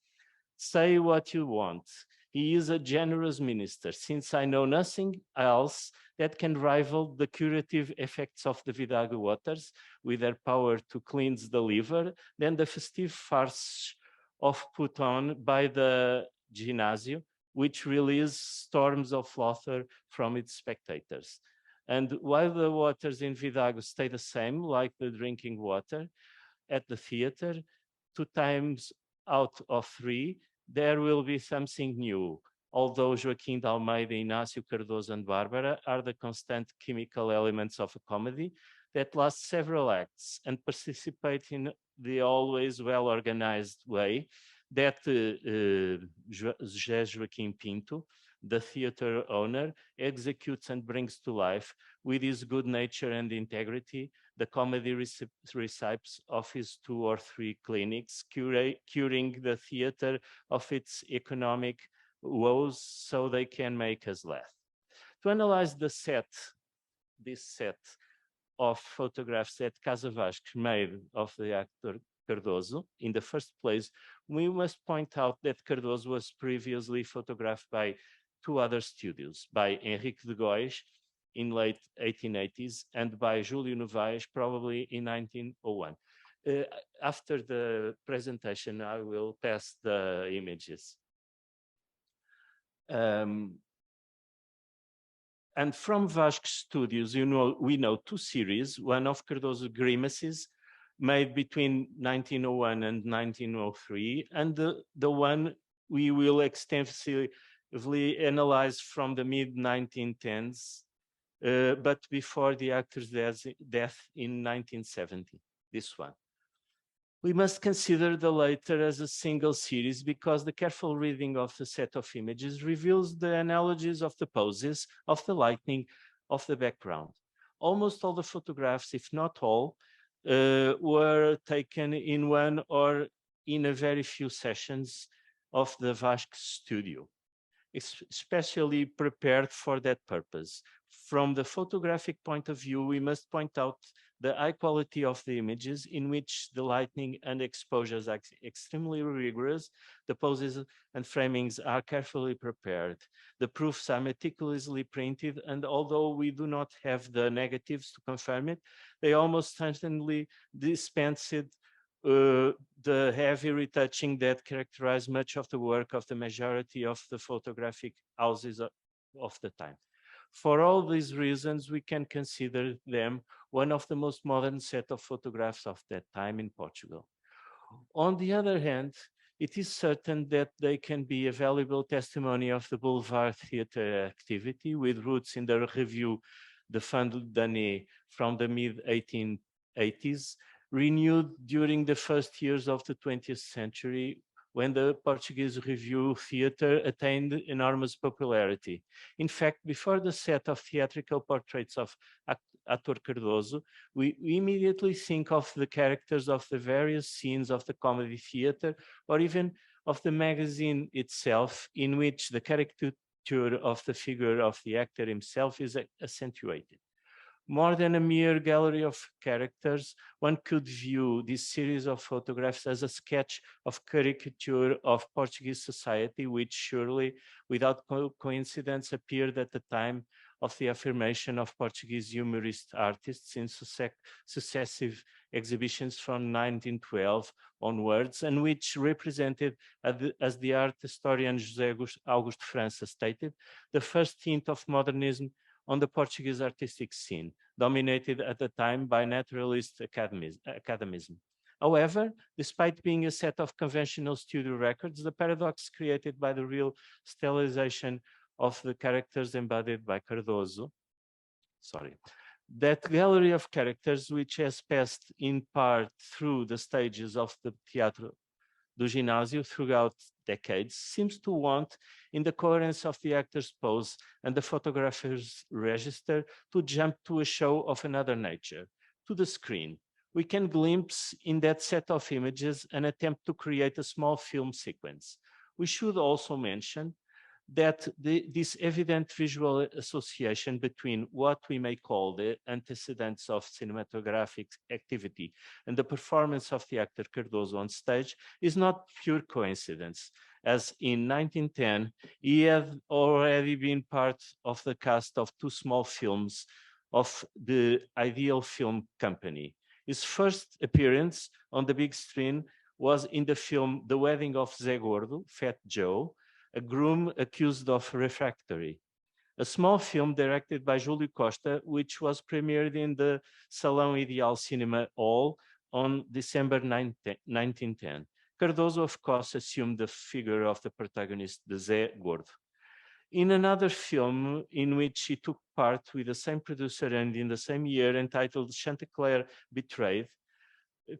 Say what you want. He is a generous minister, since I know nothing else that can rival the curative effects of the Vidago waters with their power to cleanse the liver than the festive farce of put on by the Ginásio, which release storms of laughter from its spectators. And while the waters in Vidago stay the same, like the drinking water at the theater, 2 times out of 3, there will be something new. Although Joaquim de Almeida, Inácio Cardoso, and Bárbara are the constant chemical elements of a comedy that lasts several acts and participate in the always well-organized way that José Joaquim Pinto, the theater owner, executes and brings to life with his good nature and integrity, the comedy recipes of his 2 or 3 clinics, curing the theater of its economic, woes so they can make us laugh. To analyze this set of photographs that Casa Vasques made of the actor Cardoso, in the first place, we must point out that Cardoso was previously photographed by two other studios, by Henrique de Góis in late 1880s and by Júlio Novaes probably in 1901. After the presentation, I will pass the images. And from Vasques Studios, we know two series, one of Cardoso Grimaces, made between 1901 and 1903, and the one we will extensively analyze from the mid-1910s, but before the actor's death in 1970, this one. We must consider the latter as a single series because the careful reading of the set of images reveals the analogies of the poses, of the lighting, of the background. Almost all the photographs, if not all, were taken in one or in a very few sessions of the Vasques studio, especially prepared for that purpose. From the photographic point of view, we must point out the high quality of the images in which the lighting and exposures are extremely rigorous, the poses and framings are carefully prepared, the proofs are meticulously printed, and although we do not have the negatives to confirm it, they almost certainly dispensed the heavy retouching that characterized much of the work of the majority of the photographic houses of the time. For all these reasons, we can consider them one of the most modern set of photographs of that time in Portugal. On the other hand, it is certain that they can be a valuable testimony of the Boulevard theater activity with roots in the review de fin d'année from the mid-1880s, renewed during the first years of the 20th century when the Portuguese review theater attained enormous popularity. In fact, before the set of theatrical portraits of Actor Cardoso, we immediately think of the characters of the various scenes of the comedy theater, or even of the magazine itself, in which the caricature of the figure of the actor himself is accentuated. More than a mere gallery of characters, one could view this series of photographs as a sketch of caricature of Portuguese society, which surely, without coincidence, appeared at the time of the affirmation of Portuguese humorist artists in successive exhibitions from 1912 onwards, and which represented, as the art historian José Augusto França stated, the first hint of modernism on the Portuguese artistic scene, dominated at the time by naturalist academism. However, despite being a set of conventional studio records, the paradox created by the real stylization of the characters embodied by Cardoso, that gallery of characters which has passed in part through the stages of the Teatro do Ginásio throughout decades seems to want, in the coherence of the actor's pose and the photographer's register, to jump to a show of another nature, to the screen. We can glimpse in that set of images an attempt to create a small film sequence. We should also mention that this evident visual association between what we may call the antecedents of cinematographic activity and the performance of the actor Cardoso on stage is not pure coincidence, as in 1910, he had already been part of the cast of two small films of the Ideal Film Company. His first appearance on the big screen was in the film The Wedding of Zé Gordo, Fat Joe, a groom accused of refractory, a small film directed by Júlio Costa, which was premiered in the Salão Ideal Cinema Hall on December 1910. Cardoso, of course, assumed the figure of the protagonist, the Zé Gordo. In another film in which he took part with the same producer and in the same year, entitled Chantecler Betrayed,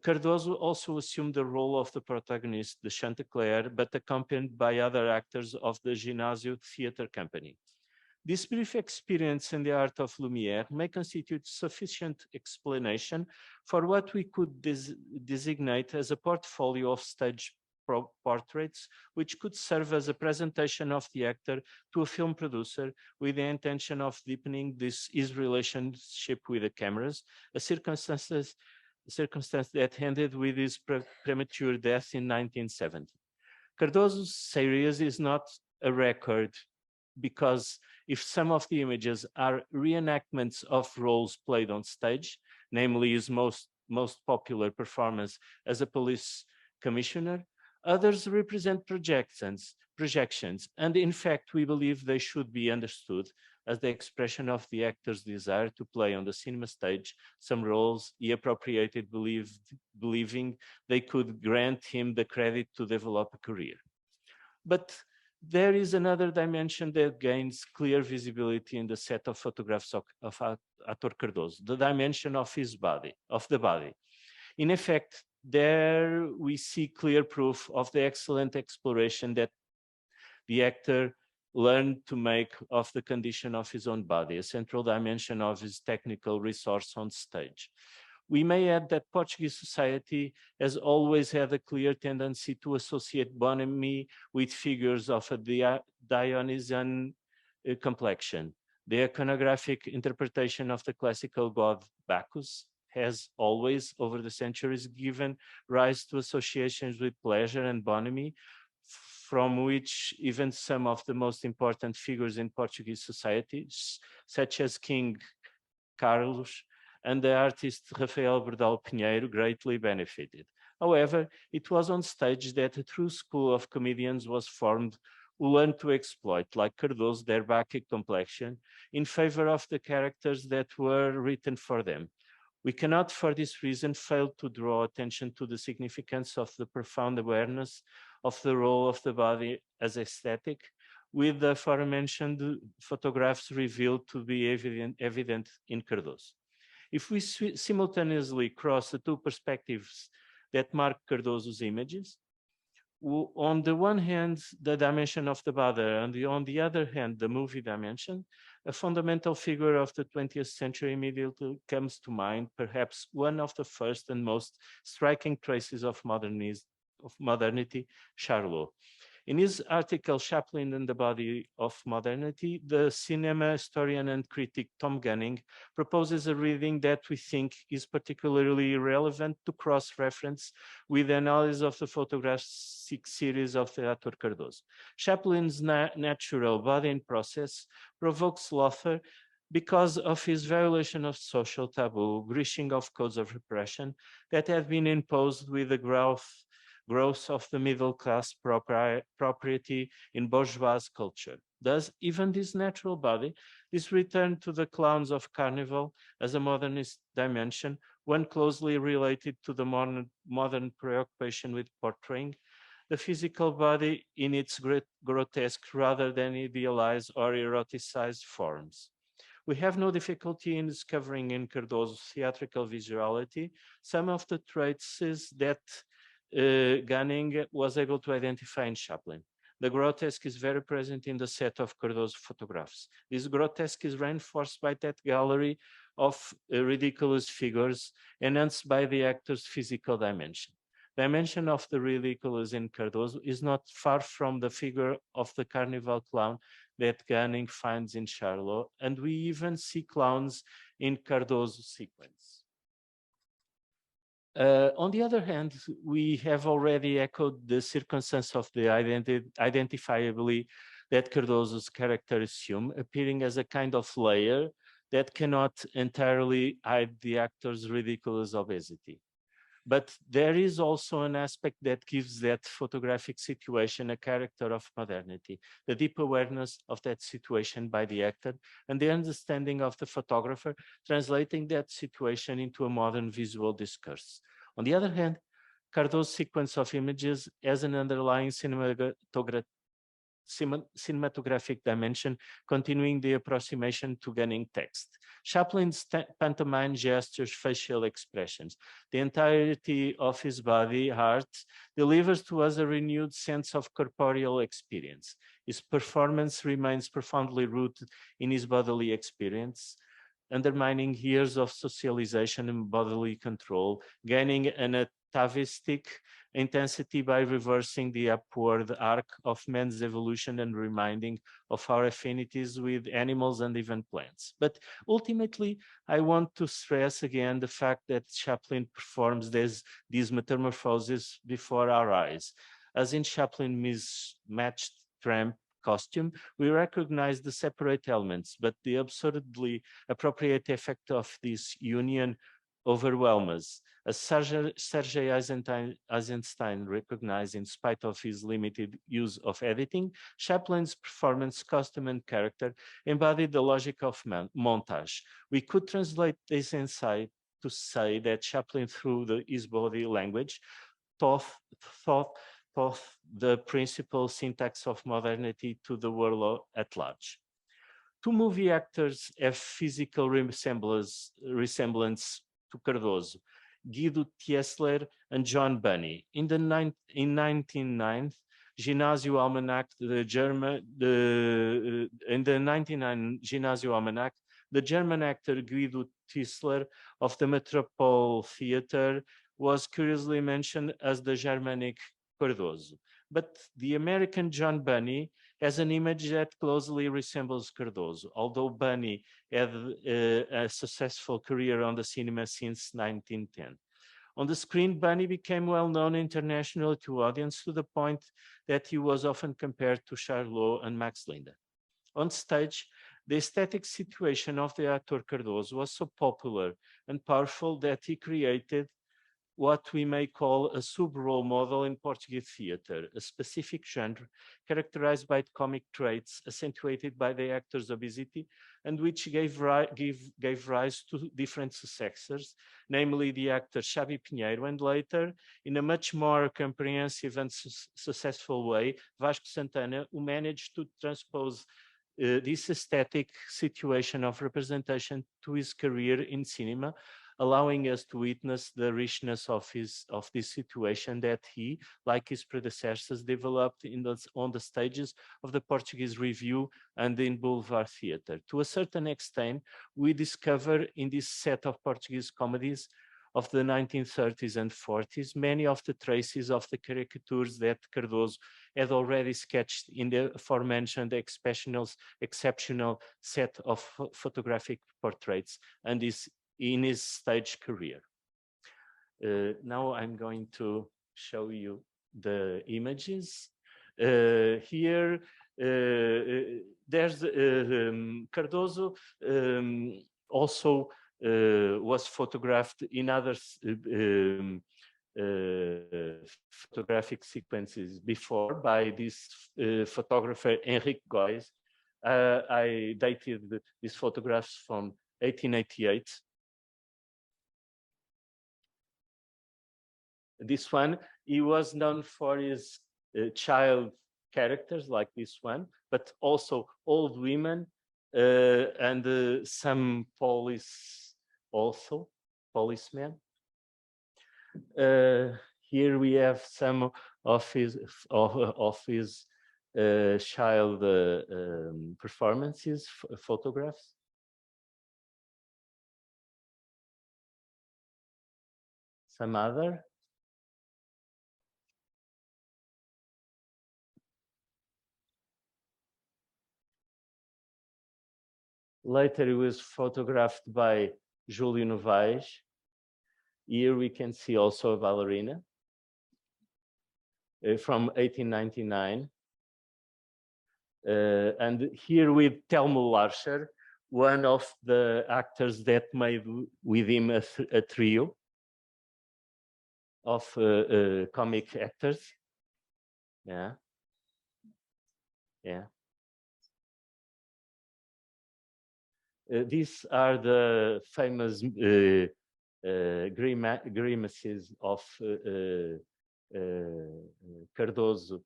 Cardoso also assumed the role of the protagonist, the Chantecler, but accompanied by other actors of the Ginásio Theatre Company. This brief experience in the art of Lumière may constitute sufficient explanation for what we could designate as a portfolio of stage portraits, which could serve as a presentation of the actor to a film producer with the intention of deepening his relationship with the cameras, a circumstance that ended with his premature death in 1970. Cardoso's series is not a record because if some of the images are reenactments of roles played on stage, namely his most popular performance as a police commissioner, others represent projections, and in fact, we believe they should be understood as the expression of the actor's desire to play on the cinema stage some roles he appropriated, believing they could grant him the credit to develop a career. But there is another dimension that gains clear visibility in the set of photographs of Ator Cardoso, the dimension of his body, of the body. In effect, there we see clear proof of the excellent exploration that the actor learned to make of the condition of his own body, a central dimension of his technical resource on stage. We may add that Portuguese society has always had a clear tendency to associate bonhomie with figures of a Dionysian complexion. The iconographic interpretation of the classical god Bacchus has always, over the centuries, given rise to associations with pleasure and bonhomie, from which even some of the most important figures in Portuguese society, such as King Carlos and the artist Rafael Bordal Pinheiro, greatly benefited. However, it was on stage that a true school of comedians was formed who learned to exploit, like Cardoso, their Bacchic complexion in favor of the characters that were written for them. We cannot, for this reason, fail to draw attention to the significance of the profound awareness of the role of the body as aesthetic, with the aforementioned photographs revealed to be evident in Cardoso. If we simultaneously cross the two perspectives that mark Cardoso's images, on the one hand, the dimension of the body, and on the other hand, the movie dimension, a fundamental figure of the 20th century immediately comes to mind, perhaps one of the first and most striking traces of modernity, Charlot. In his article, Chaplin and the Body of Modernity, the cinema historian and critic Tom Gunning proposes a reading that we think is particularly relevant to cross-reference with the analysis of the photographic series of the Ator Cardoso. Chaplin's natural body in process provokes laughter because of his violation of social taboo, breaching of codes of repression that have been imposed with the growth of the middle class property in bourgeois culture. Thus, even this natural body, this return to the clowns of carnival as a modernist dimension, one closely related to the modern preoccupation with portraying the physical body in its grotesque rather than idealized or eroticized forms. We have no difficulty in discovering in Cardoso's theatrical visuality some of the traits that Gunning was able to identify in Chaplin. The grotesque is very present in the set of Cardoso photographs. This grotesque is reinforced by that gallery of ridiculous figures enhanced by the actor's physical dimension. Dimension of the ridiculous in Cardoso is not far from the figure of the carnival clown that Gunning finds in Charlot, and we even see clowns in Cardoso's sequence. On the other hand, we have already echoed the circumstance of the identifiability that Cardoso's character assume, appearing as a kind of layer that cannot entirely hide the actor's ridiculous obesity. But there is also an aspect that gives that photographic situation a character of modernity, the deep awareness of that situation by the actor and the understanding of the photographer, translating that situation into a modern visual discourse. On the other hand, Cardoso's sequence of images has an underlying cinematographic dimension, continuing the approximation to Gunning text. Chaplin's pantomime gestures, facial expressions, the entirety of his body, art, delivers to us a renewed sense of corporeal experience. His performance remains profoundly rooted in his bodily experience, undermining years of socialization and bodily control, gaining an atavistic intensity by reversing the upward arc of man's evolution and reminding of our affinities with animals and even plants. But ultimately, I want to stress again the fact that Chaplin performs these metamorphoses before our eyes. As in Chaplin's mismatched tramp costume, we recognize the separate elements, but the absurdly appropriate effect of this union overwhelms us. As Sergei Eisenstein recognized in spite of his limited use of editing, Chaplin's performance, costume, and character embodied the logic of montage. We could translate this insight to say that Chaplin, through his body language, taught the principal syntax of modernity to the world at large. Two movie actors have physical resemblance to Cardoso, Guido Tiesler and John Bunny. In 1909, Ginásio Almanac, in the 1999 Ginásio Almanac, the German actor Guido Tiesler of the Metropole Theater was curiously mentioned as the Germanic Cardoso. But the American John Bunny has an image that closely resembles Cardoso, although Bunny had a successful career on the cinema since 1910. On the screen, Bunny became well known internationally to audience to the point that he was often compared to Charlot and Max Linder. On stage, the aesthetic situation of the actor Cardoso was so popular and powerful that he created what we may call a sub-role model in Portuguese theater, a specific genre characterized by comic traits accentuated by the actor's obesity and which gave rise to different successors, namely the actor Xabi Pinheiro and later, in a much more comprehensive and successful way, Vasco Santana, who managed to transpose this aesthetic situation of representation to his career in cinema, allowing us to witness the richness of this situation that he, like his predecessors, developed on the stages of the Portuguese Review and in Boulevard Theatre. To a certain extent, we discover in this set of Portuguese comedies of the 1930s and 40s, many of the traces of the caricatures that Cardoso had already sketched in the aforementioned exceptional set of photographic portraits and in his stage career. Now I'm going to show you the images. Here, there's Cardoso also was photographed in other photographic sequences before by this photographer Henrique Góes. I dated these photographs from 1888. This one, he was known for his child characters like this one, but also old women and some policemen. Here we have some of his child performances, photographs. Some other. Later, he was photographed by Júlio Novaes. Here we can see also a ballerina from 1899. And here with Telmo Larcher, one of the actors that made with him a trio of comic actors. Yeah. Yeah. These are the famous grimaces of Cardoso,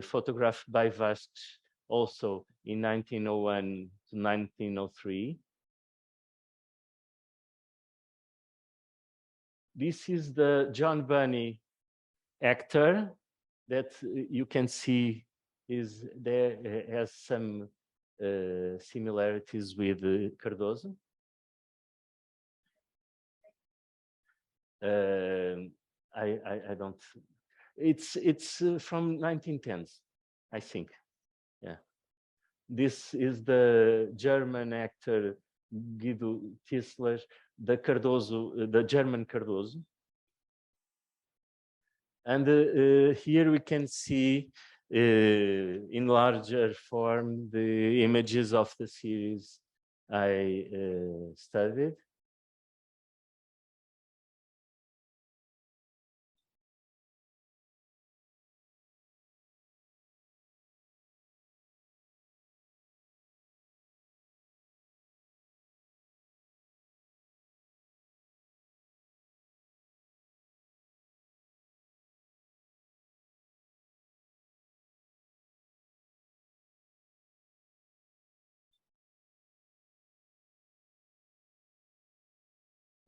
photographed by Vasco also in 1901 to 1903. This is the John Bunny actor that you can see has some similarities with Cardoso. I don't. It's from 1910s, I think. Yeah. This is the German actor Guido Tisler, the Cardoso, the German Cardoso. And here we can see in larger form the images of the series I studied.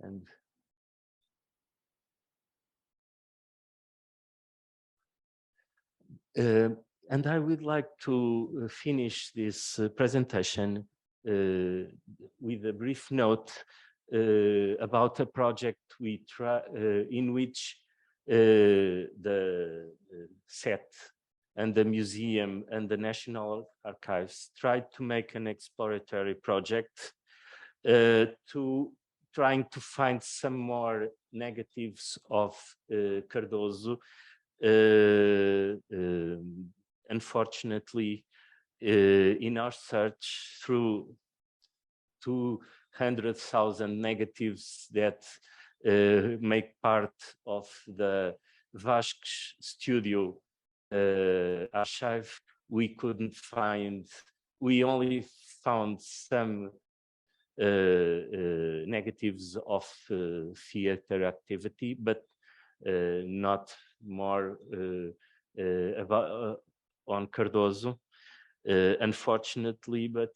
And and I would like to finish this presentation with a brief note about a project we try in which the set and the museum and the National Archives tried to make an exploratory project to trying to find some more negatives of Cardoso. Unfortunately, in our search through 200,000 negatives that make part of the Vasques studio archive, we couldn't find, we only found some negatives of theater activity, but not more about on Cardoso, unfortunately. But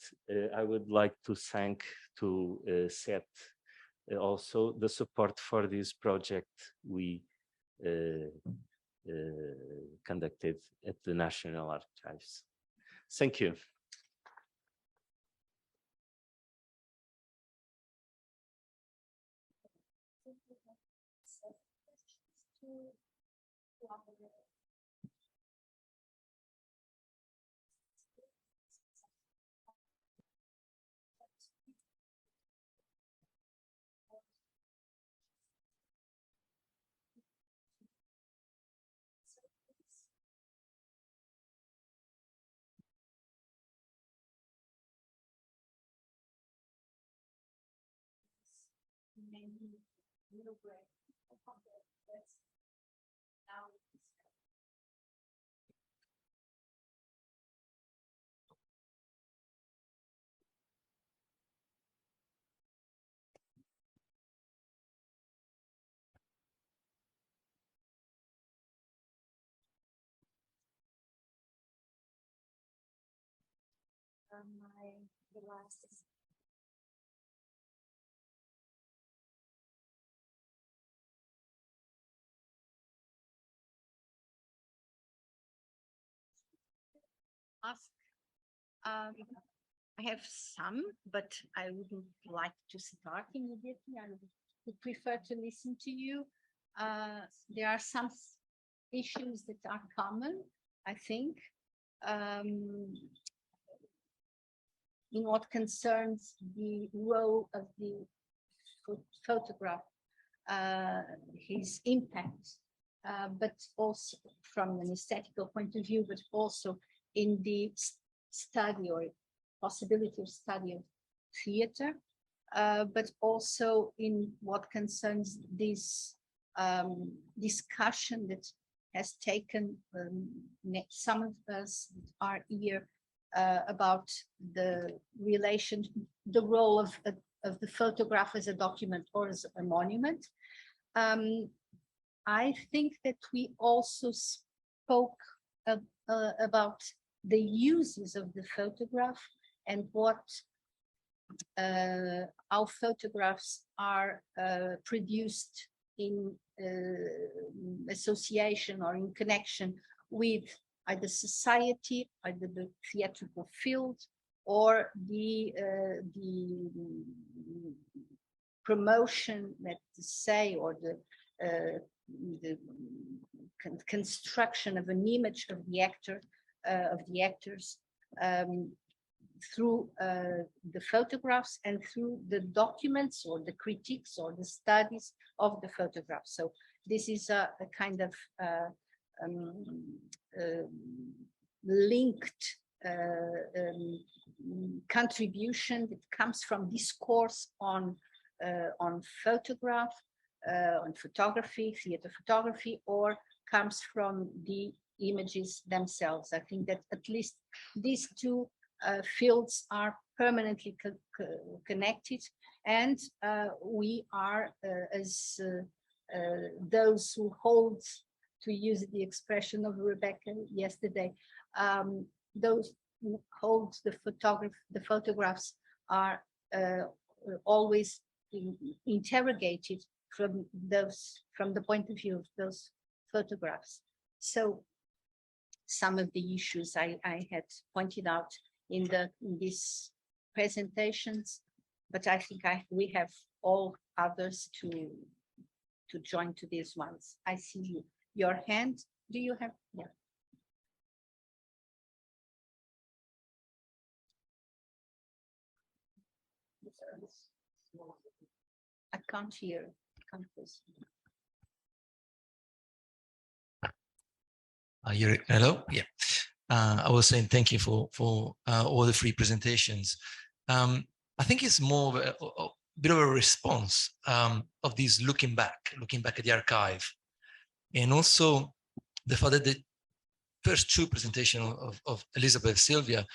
I would like to thank to SET also the support for this project we conducted at the National Archives. Thank you. Ask. I have some, but I wouldn't like to start immediately. I would prefer to listen to you. There are some issues that are common, I think, in what concerns the role of the photograph, his impact, but also from an aesthetical point of view, but also in the study or possibility of study of theater, but also in what concerns this discussion that has taken some of us are here about the relation, the role of the photograph as a document or as a monument. I think that we also spoke about the uses of the photograph and what how photographs are produced in association or in connection with either society, either the theatrical field, or the promotion, let's say, or the construction of an image of the actor, of the actors, through the photographs and through the documents or the critiques or the studies of the photographs. So this is a kind of linked contribution that comes from discourse on photograph, on photography, theater photography, or comes from the images themselves. I think that at least these two fields are permanently connected, and we are, as those who hold, to use the expression of Rebecca yesterday, those who hold the photographs are always interrogated from the point of view of those photographs. So some of the issues I had pointed out in these presentations, but I think we have all others to join to these ones. I see your hand. Do you have? Yeah. I can't hear. Hello. Yeah. I was saying thank you for all the free presentations. I think it's more of a bit of a response of this looking back at the archive, and also the fact that the first two presentations of Elizabeth Sylvia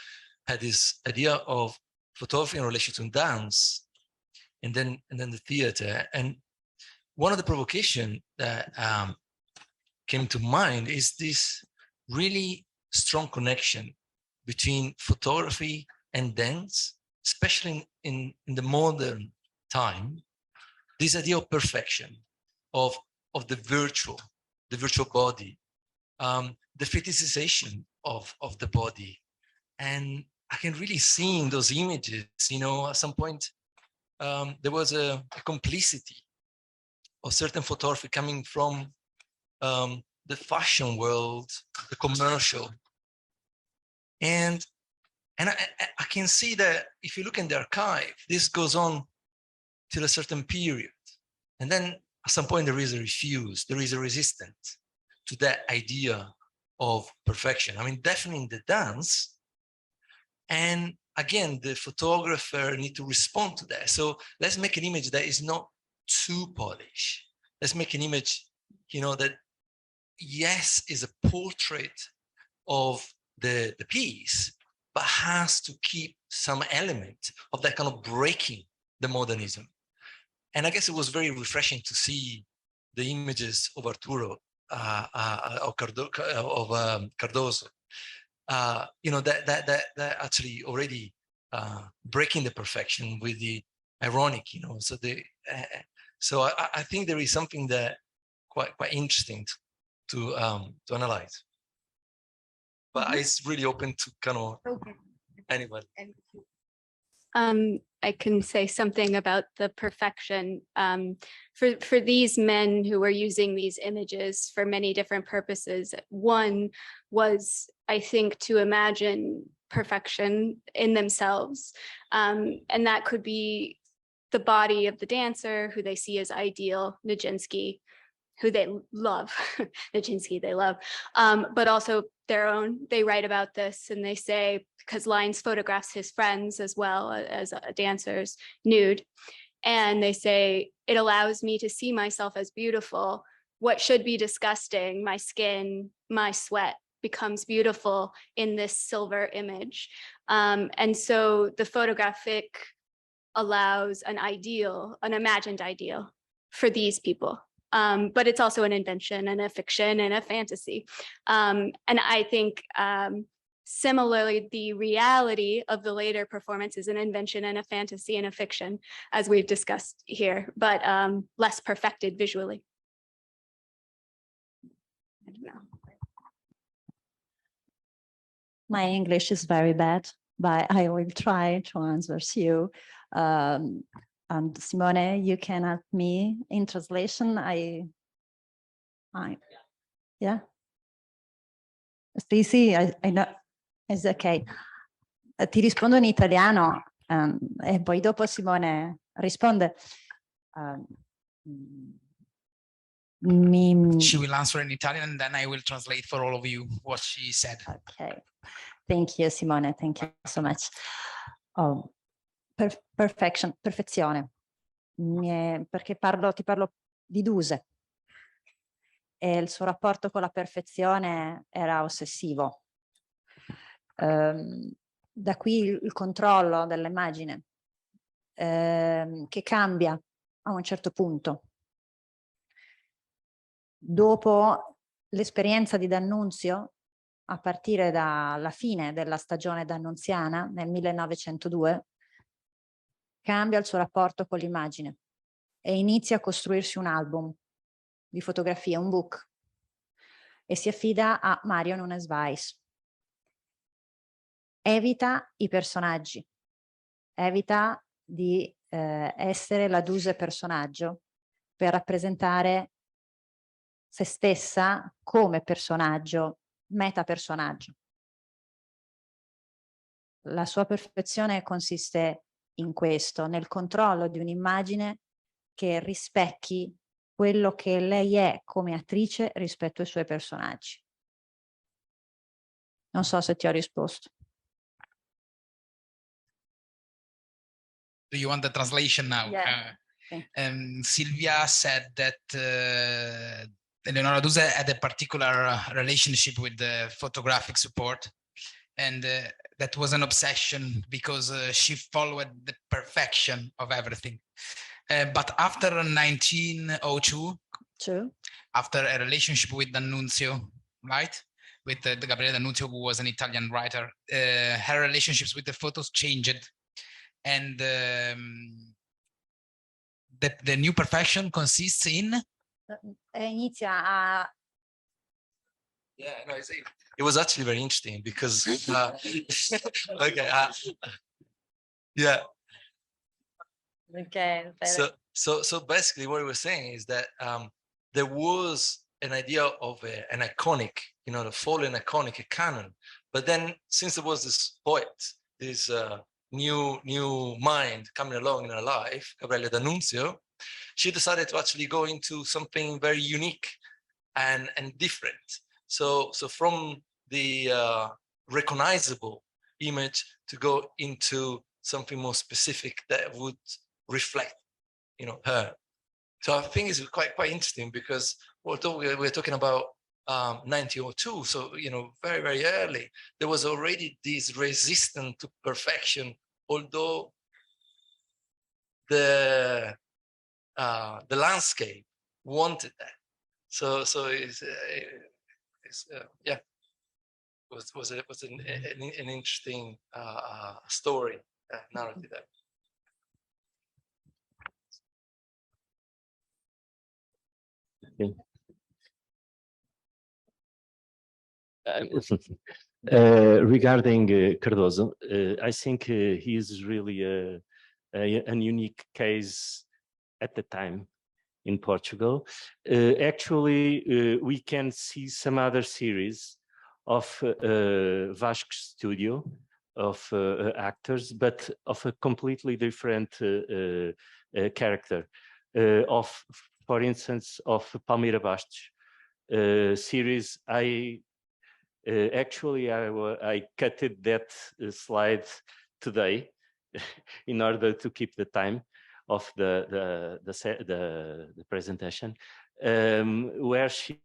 had this idea of photography in relation to dance, and then the theater. And one of the provocation that came to mind is this really strong connection between photography and dance, especially in the modern time. This idea of perfection, of the virtual body, the fetishization of the body. And I can really see in those images, you know, at some point, there was a complicity of certain photography coming from the fashion world, the commercial. And I can see that if you look in the archive, this goes on till a certain period. And then at some point there is a refuse, there is a resistance to that idea of perfection. I mean, definitely in the dance. And again, the photographer need to respond to that. So let's make an image that is not too polished. Let's make an image, you know, that yes, is a portrait of the piece, but has to keep some element of that kind of breaking the modernism. And I guess it was very refreshing to see the images of Arturo, of Cardoso, you know, that actually already breaking the perfection with the ironic, you know. So I think there is something that quite interesting to analyze. But it's really open to kind of anybody. I can say something about the perfection. For these men who were using these images for many different purposes, one was, I think, to imagine perfection in themselves. And that could be the body of the dancer, who they see as ideal, Nijinsky, who they love, Nijinsky they love, but also their own. They write about this and they say, because Lyons photographs his friends as well as dancers nude. And they say, it allows me to see myself as beautiful. What should be disgusting, my skin, my sweat, becomes beautiful in this silver image. And so the photographic allows an ideal, an imagined ideal for these people. But it's also an invention and a fiction and a fantasy. And I think similarly, the reality of the later performance is an invention and a fantasy and a fiction, as we've discussed here, but less perfected visually. I don't know. My English is very bad, but I will try to answer you. And Simone, you can help me in translation. I Yeah. Sì, I know. It's okay. Ti rispondo in italiano e poi dopo Simone risponde. She will answer in Italian and then I will translate for all of you what she said. Okay. Thank you, Simone. Thank you so much. Oh, perfezione. Perché ti parlo di Duse. E il suo rapporto con la perfezione era ossessivo. Da qui il controllo dell'immagine, che cambia a un certo punto. Dopo l'esperienza di D'Annunzio, a partire dalla fine della stagione d'annunziana, nel 1902, cambia il suo rapporto con l'immagine e inizia a costruirsi un album di fotografie, un book, e si affida a Mario Nunes Weiss. Evita i personaggi, evita di essere la Duse personaggio per rappresentare se stessa come personaggio, metapersonaggio. La sua perfezione consiste in questo, nel controllo di un'immagine che rispecchi quello che lei è come attrice rispetto ai suoi personaggi. Non so se ti ho risposto. Do you want the translation now? Yeah. Silvia said that Eleonora Duse had a particular relationship with the photographic support, and that was an obsession because she followed the perfection of everything. But after 1902, True. after a relationship with D'Annunzio, right? With the Gabriele D'Annunzio, who was an Italian writer, her relationships with the photos changed. And the new perfection consists in? Inizia a... Yeah, no, it was actually very interesting because, okay, yeah. Okay. So basically what we were saying is that there was an idea of an iconic, the fallen iconic, a canon. But then since there was this poet, this new mind coming along in her life, Gabriele D'Annunzio, she decided to actually go into something very unique and different. So from the recognizable image to go into something more specific that would reflect, her. So I think it's quite interesting because although we're talking about 1902, so very, very early, there was already this resistance to perfection, although the landscape wanted that. So it's yeah, it was an interesting story, narrative there. Regarding Cardoso, I think he is really a unique case at the time in Portugal. Actually, we can see some other series of Vasco Studio of actors, but of a completely different character. For instance, of Palmira Bastos series. Actually, I cutted that slide today in order to keep the time of the presentation, where she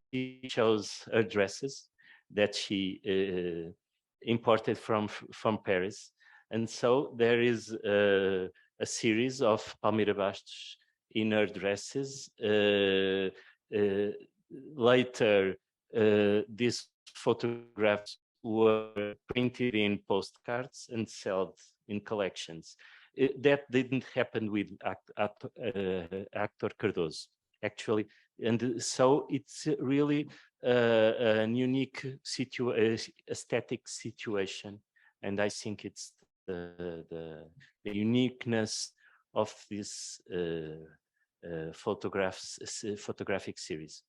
shows her dresses that she imported from Paris. And so there is a series of Palmira Bastos in her dresses. Later, these photographs were printed in postcards and sold in collections. That didn't happen with actor Cardoso, actually. And so it's really a unique aesthetic situation. And I think it's the uniqueness of this photographic series.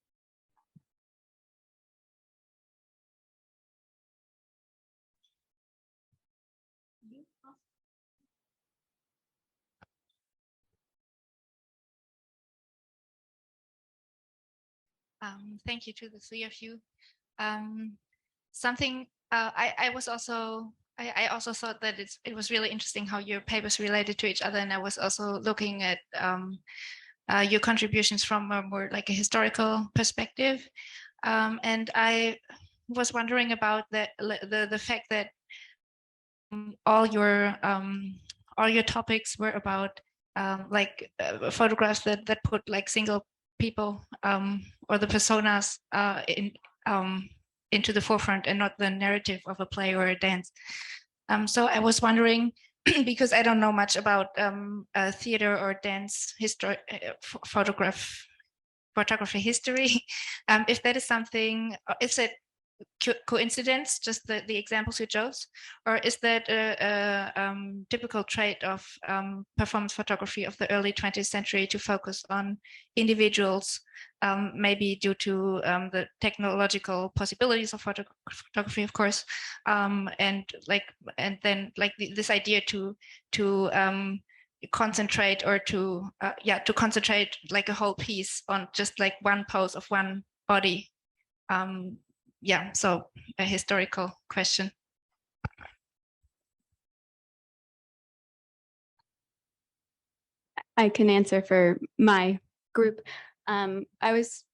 Thank you to the three of you. Something I was also I also thought that it was really interesting how your papers related to each other, and I was also looking at your contributions from a more like a historical perspective, and I was wondering about the fact that all your topics were about photographs that put like single people or the personas into the forefront and not the narrative of a play or a dance. So I was wondering, because I don't know much about theater or dance history, photography history, if that is something, is it coincidence, just the examples you chose, or is that a typical trait of performance photography of the early 20th century to focus on individuals, maybe due to the technological possibilities of photography, of course, and then this idea to concentrate or to concentrate like a whole piece on just like one pose of one body. Yeah, so a historical question. I can answer for my group. I was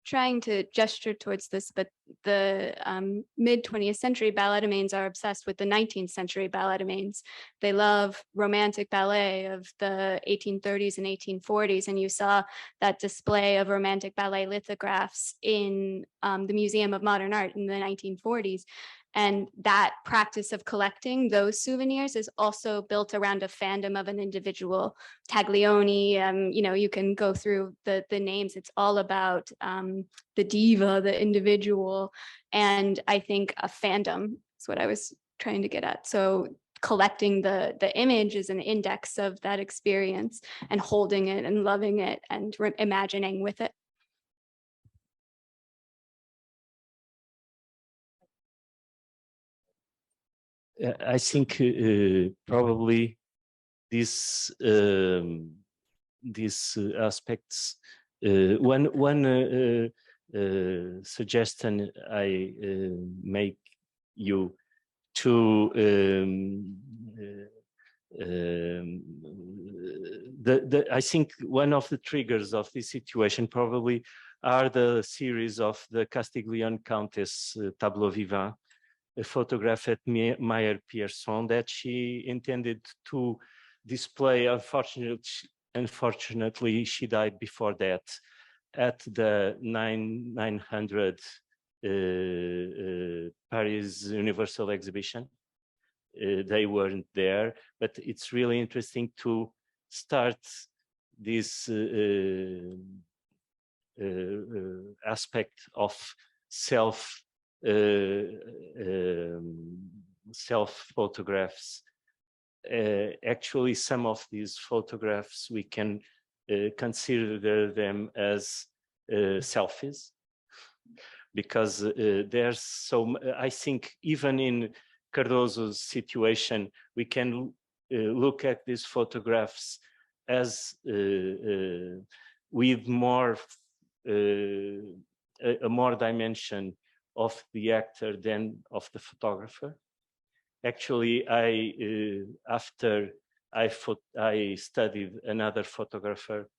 trying to gesture towards this, but the mid 20th century balletomanes are obsessed with the 19th century balletomanes. They love romantic ballet of the 1830s and 1840s, and you saw that display of romantic ballet lithographs in the Museum of Modern Art in the 1940s. And that practice of collecting those souvenirs is also built around a fandom of an individual. Taglioni, you know, you can go through the names. It's all about the diva, the individual. And I think a fandom is what I was trying to get at. So collecting the image is an index of that experience and holding it and loving it and imagining with it. I think probably these aspects. One suggestion I make you to I think one of the triggers of this situation probably are the series of the Castiglione Countess Tableau Vivant, a photograph at Meyer Pierson that she intended to display. Unfortunately, she died before that at the 900 Paris Universal Exhibition. They weren't there, but it's really interesting to start this aspect of self photographs. Actually, some of these photographs we can consider them as selfies, because there's so. I think even in Cardoso's situation, we can look at these photographs as with more a more dimension of the actor than of the photographer. Actually, after I studied another photographer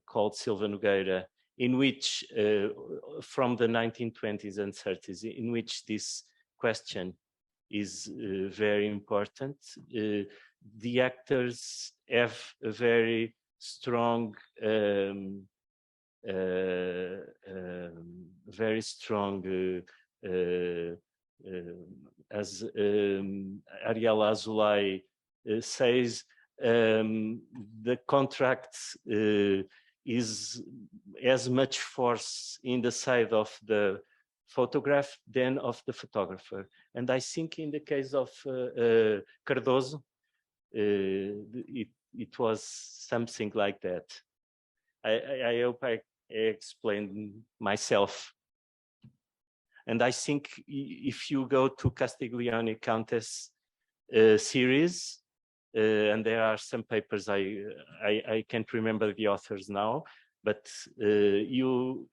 called Silva Nogueira, in which from the 1920s and 30s, in which this question is very important. The actors have a very strong as Ariela Azoulay says, the contract is as much force in the side of the photograph than of the photographer. And I think in the case of Cardoso, it was something like that. I hope I explained myself. And I think if you go to Castiglione Countess series, and there are some papers, I can't remember the authors now, but you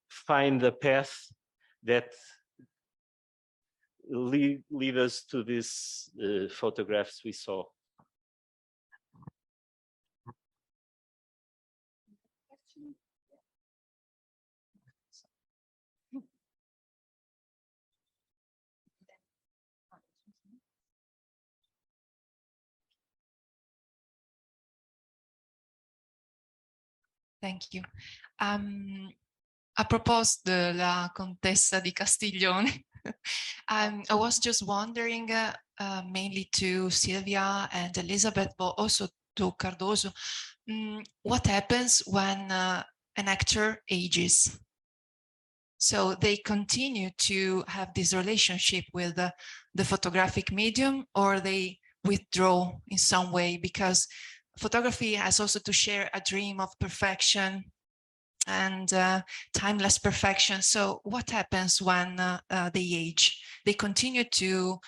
find the path that lead us to these photographs we saw. Thank you. A proposed della Contessa di Castiglione, I was just wondering, mainly to Silvia and Elizabeth, but also to Cardoso, what happens when an actor ages? So they continue to have this relationship with the photographic medium, or they withdraw in some way, because photography has also to share a dream of perfection and timeless perfection. So what happens when they age? They continue to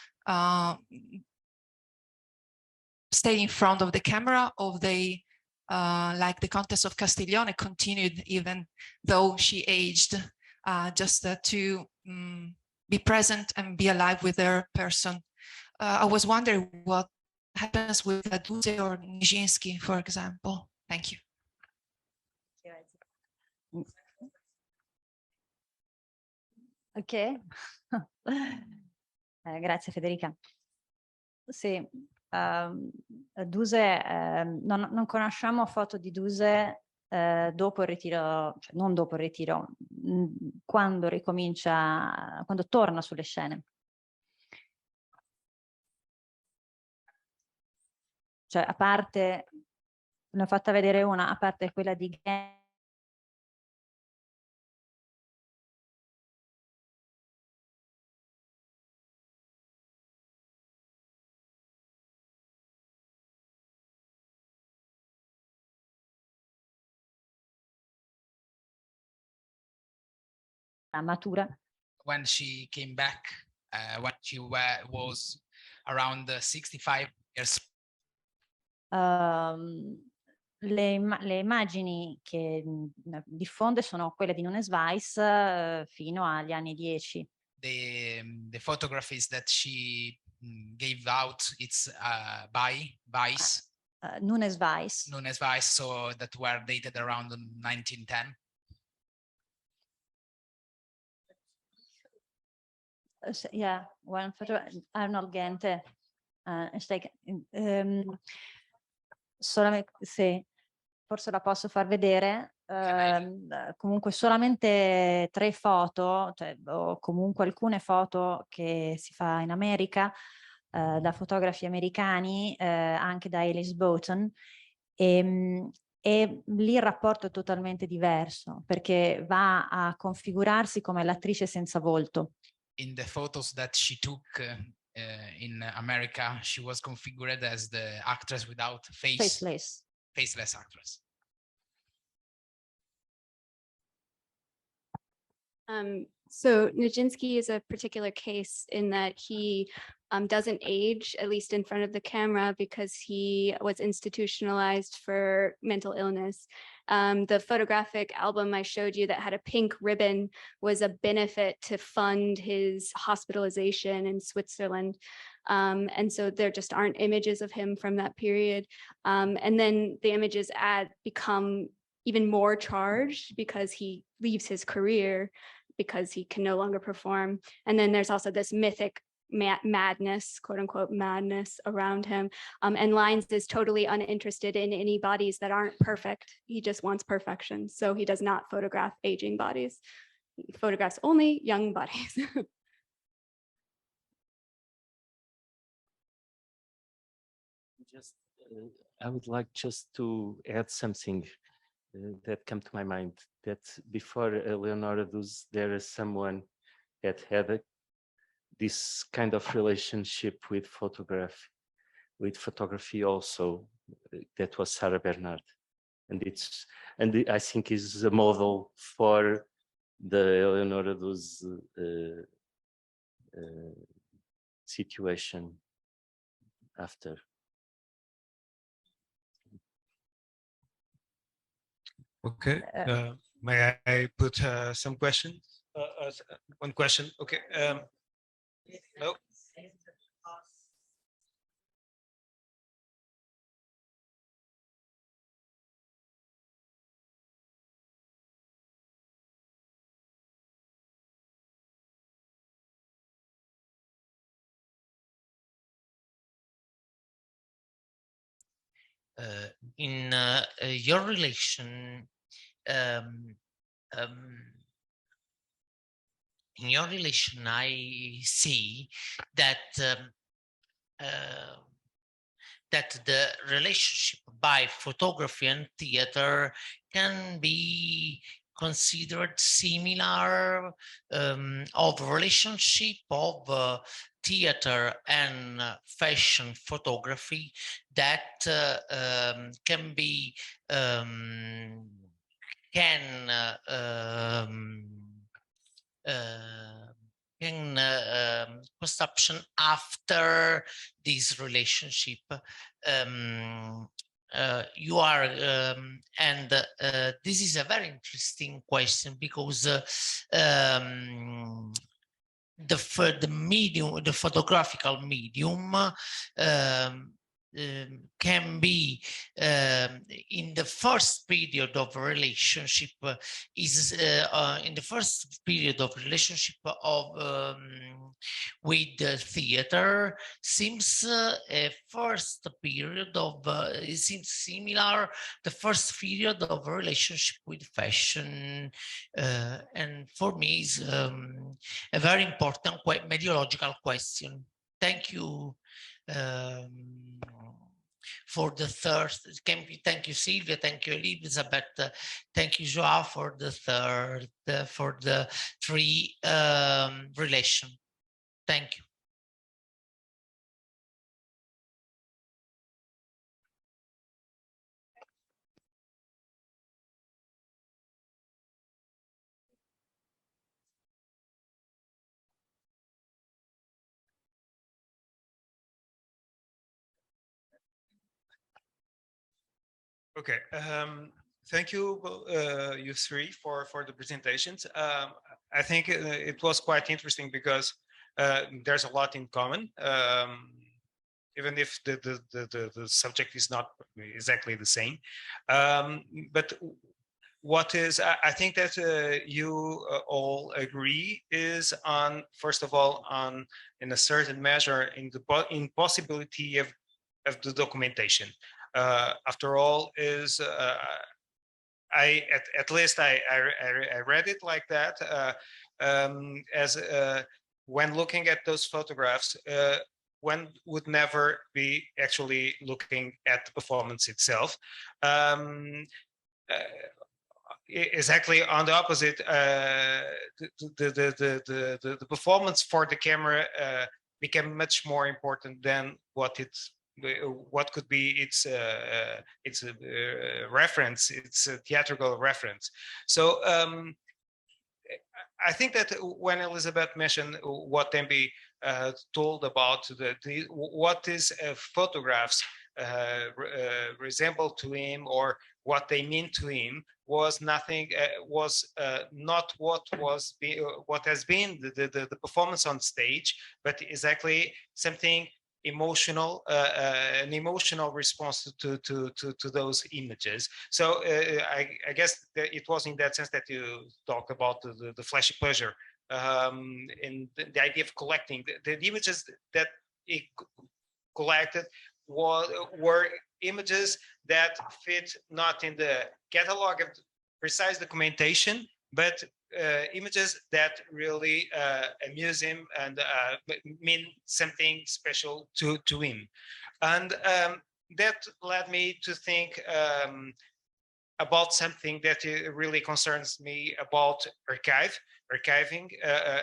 stay in front of the camera, or they, like the Countess of Castiglione, continued even though she aged, just to be present and be alive with their person. I was wondering what happens with Duce or Nijinsky, for example. Thank you. Ok. Grazie Federica. Sì, Duse, non conosciamo foto di Duse dopo il ritiro, cioè non dopo il ritiro, quando ricomincia, quando torna sulle scene. Cioè, a parte, ne ho fatta vedere una, a parte quella di matura. When she came back, when she was around 65 years. Le immagini che diffonde sono quelle di Nunes Weiss fino agli anni 10. The photographies that she gave out, it's by Weiss. Nunes Weiss. Nunes Weiss, so that were dated around 1910. Yeah, one photo, Arnold Gente. It's like, solamente, sì, forse la posso far vedere. Comunque solamente 3 foto, cioè, o comunque alcune foto che si fa in America da fotografi americani, anche da Alice Boughton, e lì il rapporto è totalmente diverso, perché va a configurarsi come l'attrice senza volto. In the photos that she took in America, she was configured as the actress without face. Faceless. Faceless actress. So Nijinsky is a particular case in that he doesn't age, at least in front of the camera, because he was institutionalized for mental illness. The photographic album I showed you that had a pink ribbon was a benefit to fund his hospitalization in Switzerland. And so there just aren't images of him from that period. And then the images become even more charged because he leaves his career, because he can no longer perform. And then there's also this mythic madness, quote unquote madness around him. And Lines is totally uninterested in any bodies that aren't perfect. He just wants perfection. So he does not photograph aging bodies. He photographs only young bodies. I would like just to add something that came to my mind, that before Leonora Duse, there is someone that had this kind of relationship with photography also, that was Sarah Bernard. And I think is a model for the Leonora Duse situation after. Okay. May I put some questions? One question. Okay. No. In your relation, um, um, in your relation, I see that that the relationship by photography and theater can be considered similar of relationship of theater and fashion photography that can be can uh, consumption after this relationship. You are and this is a very interesting question because the medium, the photographical medium can be in the first period of relationship is in the first period of relationship of with the theater seems a first period of it seems similar the first period of relationship with fashion and for me is a very important mediological question. Thank you for the third. Thank you, Silvia. Thank you, Elizabeth. Thank you, Joao, for the third, for the three relation. Thank you. Okay. Thank you, you three, for the presentations. I think it was quite interesting because there's a lot in common, even if the subject is not exactly the same. But what is, I think that you all agree is on, first of all, on in a certain measure in the impossibility of the documentation. After all, is I at least I read it like that as when looking at those photographs, one would never be actually looking at the performance itself. Exactly on the opposite, the performance for the camera became much more important than what could be its reference, its theatrical reference. So I think that when Elizabeth mentioned what can be told about what is photographs resemble to him or what they mean to him was nothing was not what has been the performance on stage, but exactly something emotional, an emotional response to those images. So I guess that it was in that sense that you talked about the flashy pleasure and the idea of collecting the images that it collected were images that fit not in the catalog of precise documentation, but images that really amuse him and mean something special to him. And that led me to think about something that really concerns me about archiving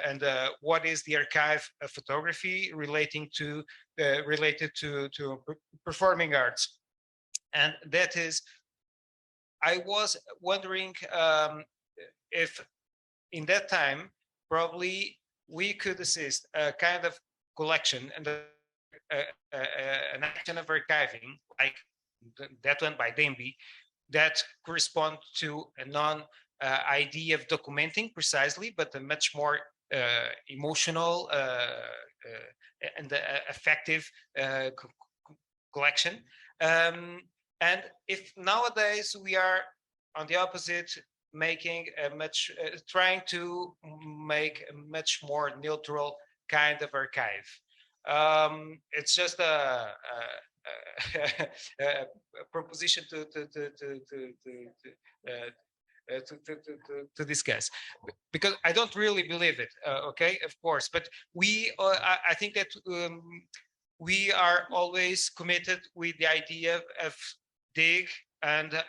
and what is the archive of photography related to performing arts. And that is, I was wondering if in that time, probably we could assist a kind of collection and an action of archiving, like that one by Denby, that correspond to a non idea of documenting precisely, but a much more emotional and effective collection. And if nowadays we are on the opposite, making a much trying to make a much more neutral kind of archive. It's just a proposition to discuss, because I don't really believe it. Okay, of course, but I think that we are always committed with the idea of dig and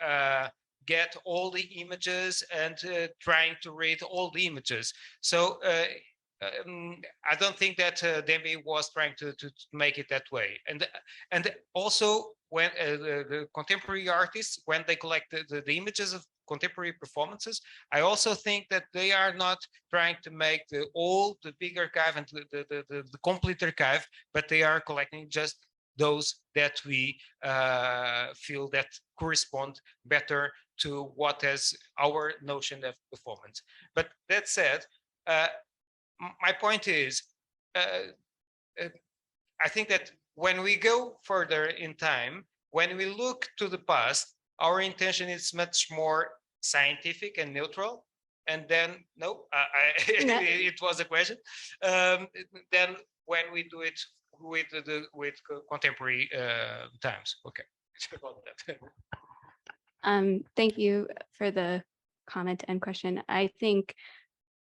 get all the images and trying to read all the images. So I don't think that Demby was trying to make it that way. And also when the contemporary artists, when they collect the images of contemporary performances, I also think that they are not trying to make the big archive and the complete archive, but they are collecting just those that we feel that correspond better to what is our notion of performance. But that said, my point is, I think that when we go further in time, when we look to the past, our intention is much more scientific and neutral. And then, no, it was a question. Then when we do it with contemporary times, okay. Thank you for the comment and question. I think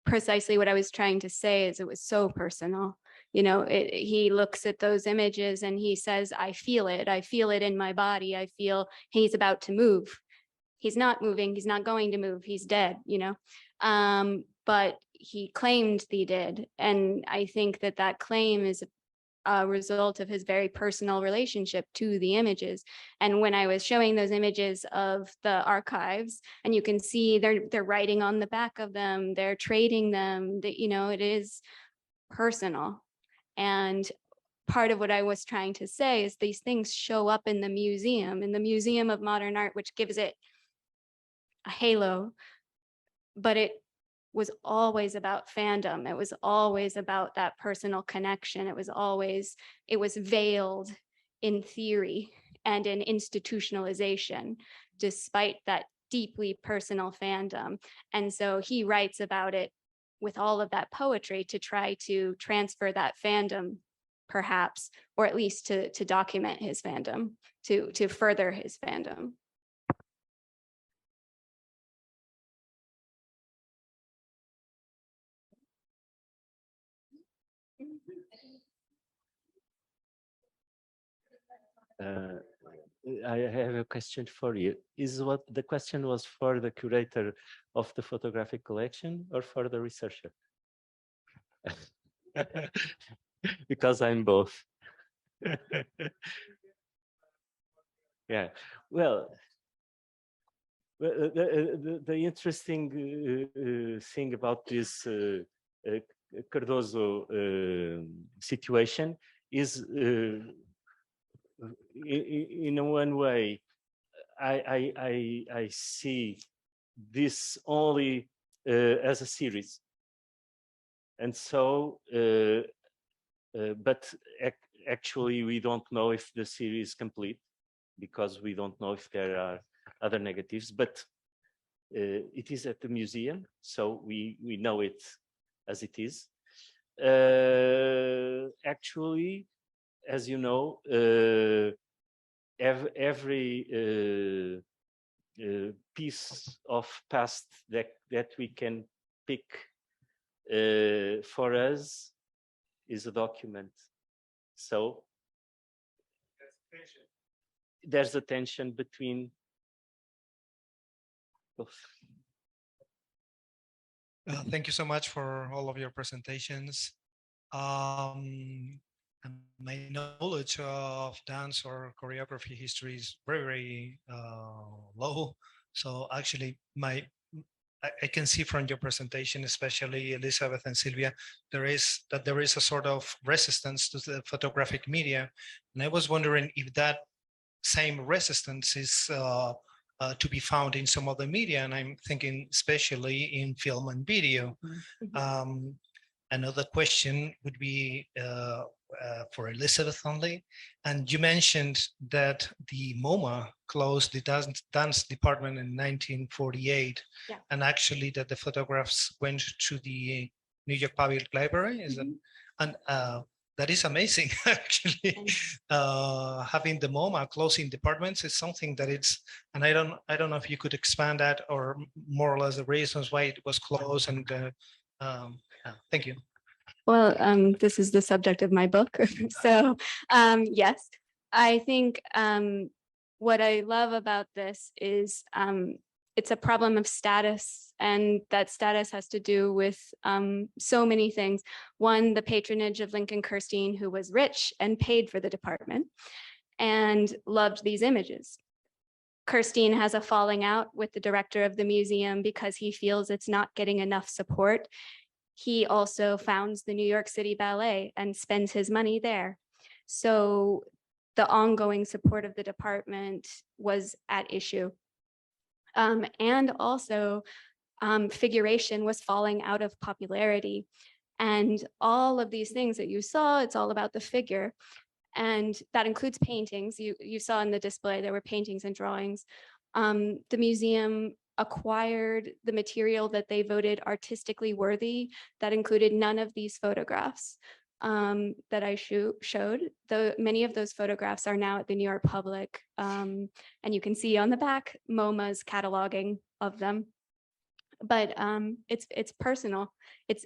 precisely what I was trying to say is it was so personal. You know, he looks at those images and he says, I feel it in my body. I feel he's about to move. He's not moving, he's not going to move, he's dead, you know. But he claimed he did. And I think that that claim is a result of his very personal relationship to the images. And when I was showing those images of the archives, and you can see they're writing on the back of them, they're trading them, that, you know, it is personal. And part of what I was trying to say is these things show up in the Museum of Modern Art, which gives it a halo, but it was always about fandom. It was always about that personal connection. It was veiled in theory and in institutionalization, despite that deeply personal fandom. And so he writes about it with all of that poetry to try to transfer that fandom, perhaps, or at least to document his fandom, to further his fandom. I have a question for you. Is what the question was for the curator of the photographic collection or for the researcher? Because I'm both. Yeah, well, the interesting thing about this Cardoso situation is, in one way, I see this only as a series, and so, but actually we don't know if the series is complete, because we don't know if there are other negatives, but it is at the museum, so we know it as it is. Actually, as you know, every piece of past that we can pick for us is a document. So there's a tension between both. Thank you so much for all of your presentations. And my knowledge of dance or choreography history is very, very low. So actually, I can see from your presentation, especially Elizabeth and Sylvia, there is a sort of resistance to the photographic media. And I was wondering if that same resistance is to be found in some other media, and I'm thinking especially in film and video. Another question would be for Elizabeth only. And you mentioned that the MoMA closed the dance department in 1948, Yeah. and actually that the photographs went to the New York Public Library. Is that, and that is amazing, actually. Having the MoMA closing departments is something that it's, and I don't know if you could expand that or more or less the reasons why it was closed. And thank you. Well, this is the subject of my book. So yes, I think what I love about this is it's a problem of status, and that status has to do with so many things. One, the patronage of Lincoln Kirstein, who was rich and paid for the department and loved these images. Kirstein has a falling out with the director of the museum because he feels it's not getting enough support. He also founds the New York City Ballet and spends his money there. So the ongoing support of the department was at issue. And also figuration was falling out of popularity. And all of these things that you saw, it's all about the figure. And that includes paintings. You saw in the display, there were paintings and drawings. The museum acquired the material that they voted artistically worthy. That included none of these photographs that I showed. Many of those photographs are now at the New York Public. And you can see on the back MoMA's cataloging of them. But it's personal.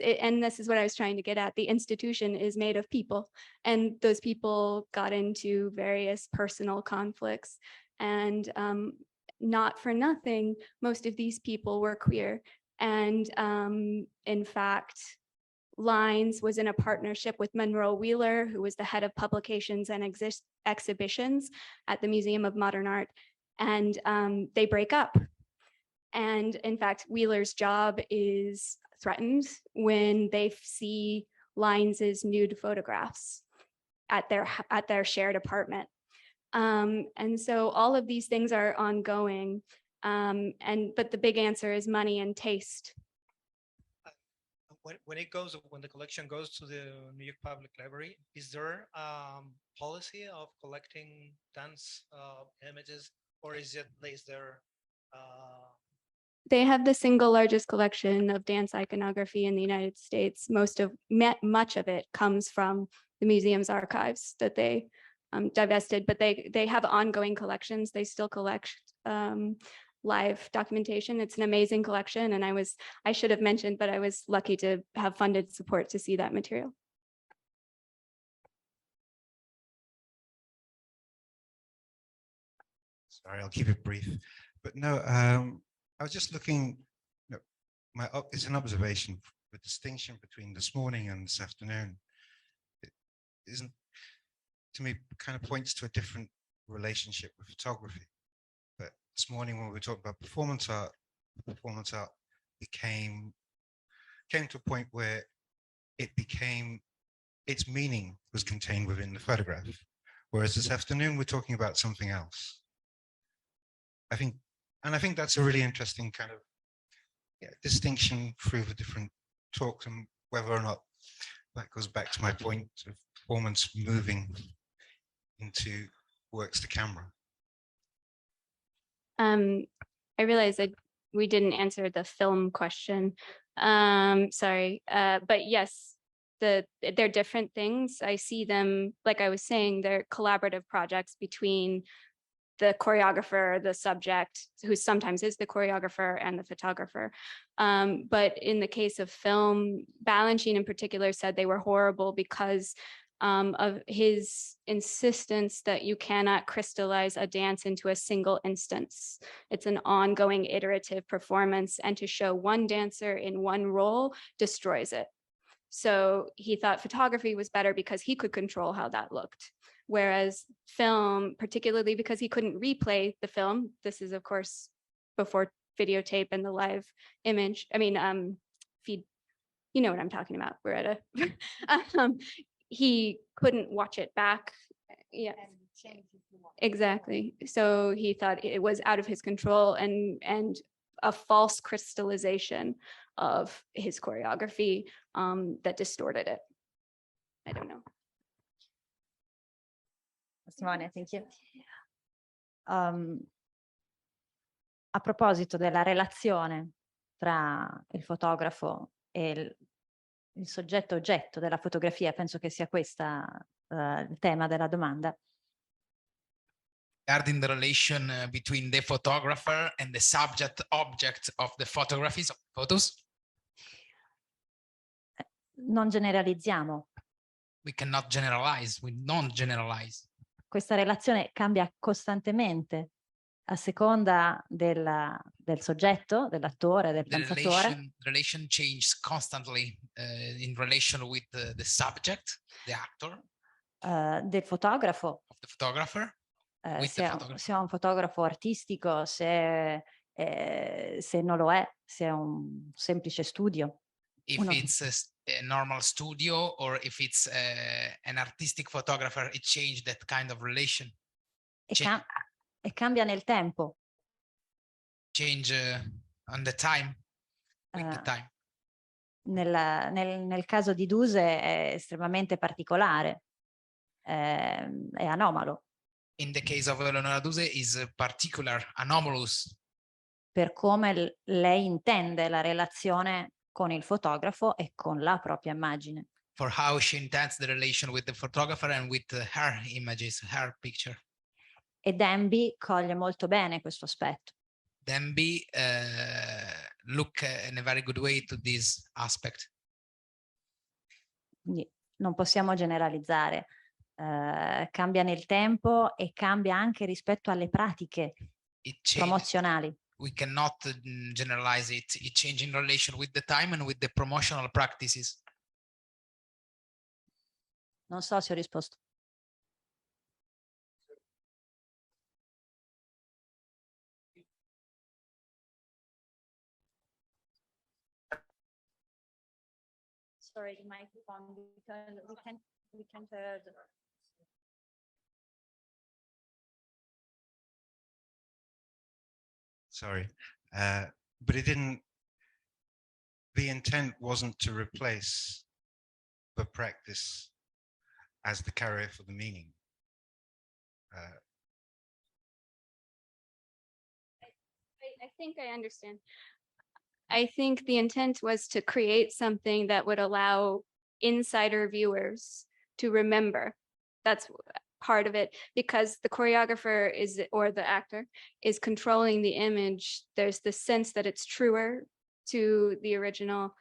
And this is what I was trying to get at. The institution is made of people, and those people got into various personal conflicts. And not for nothing, most of these people were queer. And in fact, Lines was in a partnership with Monroe Wheeler, who was the head of publications and exhibitions at the Museum of Modern Art. And they break up. And in fact, Wheeler's job is threatened when they see Lines's nude photographs at their shared apartment. And so all of these things are ongoing. But the big answer is money and taste. When the collection goes to the New York Public Library, is there policy of collecting dance images, or is it placed there? They have the single largest collection of dance iconography in the United States. Much of it comes from the museum's archives that they divested, but they have ongoing collections. They still collect live documentation. It's an amazing collection, and I should have mentioned, but I was lucky to have funded support to see that material. Sorry, I'll keep it brief. But no, I was just looking, it's an observation, the distinction between this morning and this afternoon. It isn't, to me, kind of points to a different relationship with photography. But this morning when we were talking about performance art came to a point where its meaning was contained within the photograph. Whereas this afternoon, we're talking about something else. I think that's a really interesting kind of distinction through the different talks, and whether or not that goes back to my point of performance moving into works to camera. I realize that we didn't answer the film question. Sorry, but yes, they're different things. I see them, like I was saying, they're collaborative projects between the choreographer, the subject, who sometimes is the choreographer, and the photographer. But in the case of film, Balanchine in particular said they were horrible because of his insistence that you cannot crystallize a dance into a single instance. It's an ongoing iterative performance, and to show one dancer in one role destroys it. So he thought photography was better because he could control how that looked. Whereas film, particularly because he couldn't replay the film, this is of course before videotape and the live image, feed, you know what I'm talking about. We're at a, he couldn't watch it back. Yeah. Exactly. So he thought it was out of his control and a false crystallization of his choreography that distorted it. I don't know. Simone, thank you. A proposito della relazione tra il fotografo e il soggetto oggetto della fotografia, penso che sia questa il tema della domanda. Regarding the relation between the photographer and the subject object of the photographies, of photos, Non generalizziamo. we cannot generalize, we don't generalize. Questa relazione cambia costantemente a seconda del soggetto, dell'attore, del The pensatore. relation changes constantly in relation with the subject, the actor, Del fotografo, of the photographer, with se the è photographer. se è un fotografo artistico, se non lo è, se è un semplice studio. If Uno- it's a normal studio or if it's an artistic photographer, it changed that kind of relation. e, Change, e cambia nel tempo. change on the time, with the Eh, time. nel caso di Duse è estremamente particolare, è anomalo, In the case of Eleonora Duse is particular, anomalous, per come lei intende la relazione con il fotografo e con la propria immagine. for how she intends the relation with the photographer and with her images, her picture. E Denby coglie molto bene questo aspetto. Denby look in a very good way to this aspect. Quindi non possiamo generalizzare. Cambia nel tempo e cambia anche rispetto alle pratiche It changes. promozionali. We cannot generalize it. It changes in relation with the time and with the promotional practices. Non so se ho risposto. Sorry, the microphone, because we can't hear the... Sorry, but it didn't, the intent wasn't to replace the practice as the carrier for the meaning. I think I understand. I think the intent was to create something that would allow insider viewers to remember. That's part of it, because the choreographer is, or the actor is controlling the image. There's the sense that it's truer to the original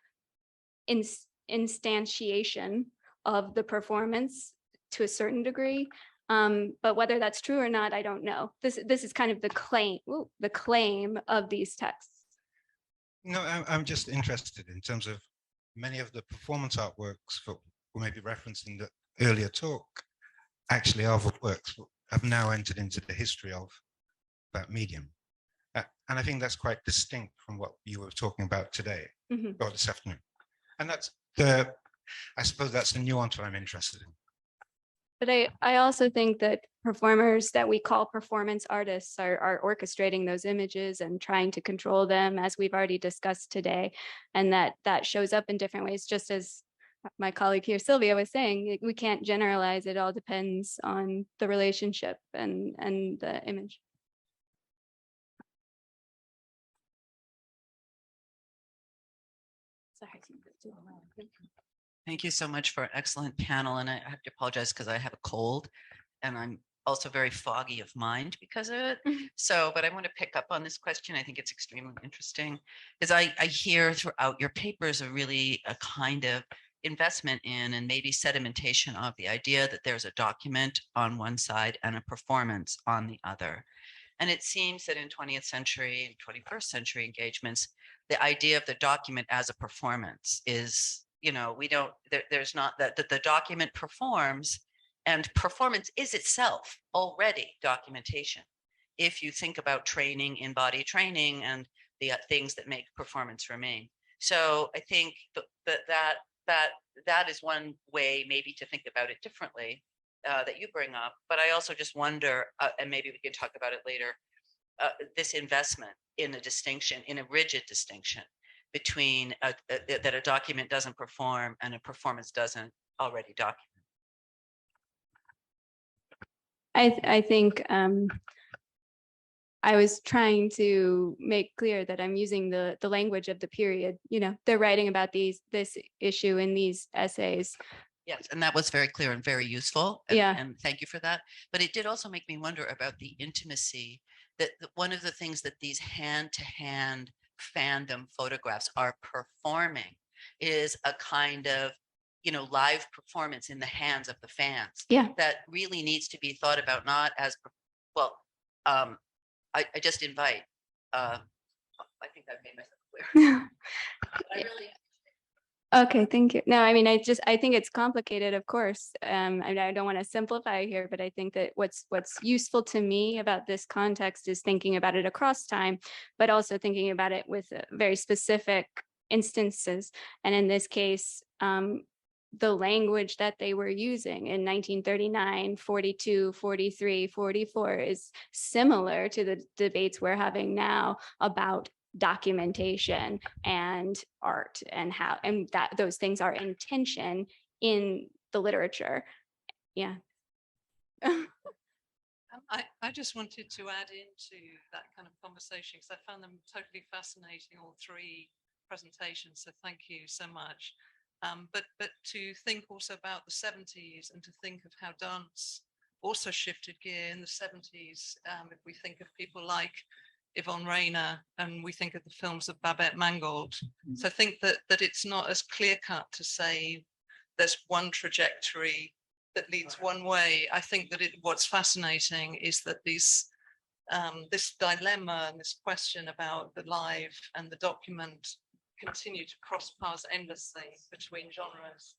instantiation of the performance to a certain degree. But whether that's true or not, I don't know. This is kind of the claim of these texts. No, I'm just interested in terms of many of the performance artworks that were maybe referenced in the earlier talk actually are works that have now entered into the history of that medium. And I think that's quite distinct from what you were talking about today or this afternoon. And that's I suppose that's the nuance that I'm interested in. But I also think that performers that we call performance artists are orchestrating those images and trying to control them, as we've already discussed today. And that shows up in different ways, just as my colleague here, Sylvia, was saying. We can't generalize. It all depends on the relationship and the image. Thank you so much for an excellent panel. And I have to apologize because I have a cold and I'm also very foggy of mind because of it. So, but I want to pick up on this question. I think it's extremely interesting because I hear throughout your papers a really a kind of investment in and maybe sedimentation of the idea that there's a document on one side and a performance on the other. And it seems that in 20th century and 21st century engagements, the idea of the document as a performance is, you know, we don't, there's not that the document performs, and performance is itself already documentation. If you think about training in body training and the things that make performance remain. So I think that is one way maybe to think about it differently. that you bring up, but I also just wonder, and maybe we can talk about it later, this investment in a distinction, in a rigid distinction between that a document doesn't perform and a performance doesn't already document. I think I was trying to make clear that I'm using the language of the period. You know, they're writing about this issue in these essays. Yes, and that was very clear and very useful. Yeah. And thank you for that. But it did also make me wonder about the intimacy that one of the things that these hand-to-hand fandom photographs are performing is a kind of, you know, live performance in the hands of the fans. Yeah. That really needs to be thought about, not as, well, I just invite, I think I've made myself clear. I really. Okay, thank you. No, I mean, I think it's complicated, of course. I don't want to simplify here, but I think that what's useful to me about this context is thinking about it across time, but also thinking about it with very specific instances. And in this case, the language that they were using in 1939, 42, 43, 44 is similar to the debates we're having now about documentation and art and how, and that those things are in tension in the literature. Yeah. I just wanted to add into that kind of conversation because I found them totally fascinating, all three presentations. So thank you so much. But to think also about the 70s and to think of how dance also shifted gear in the 70s. If we think of people like Yvonne Rainer and we think of the films of Babette Mangold. So I think that it's not as clear cut to say there's one trajectory that leads one way. I think that what's fascinating is that this dilemma and this question about the live and the document continue to cross paths endlessly between genres.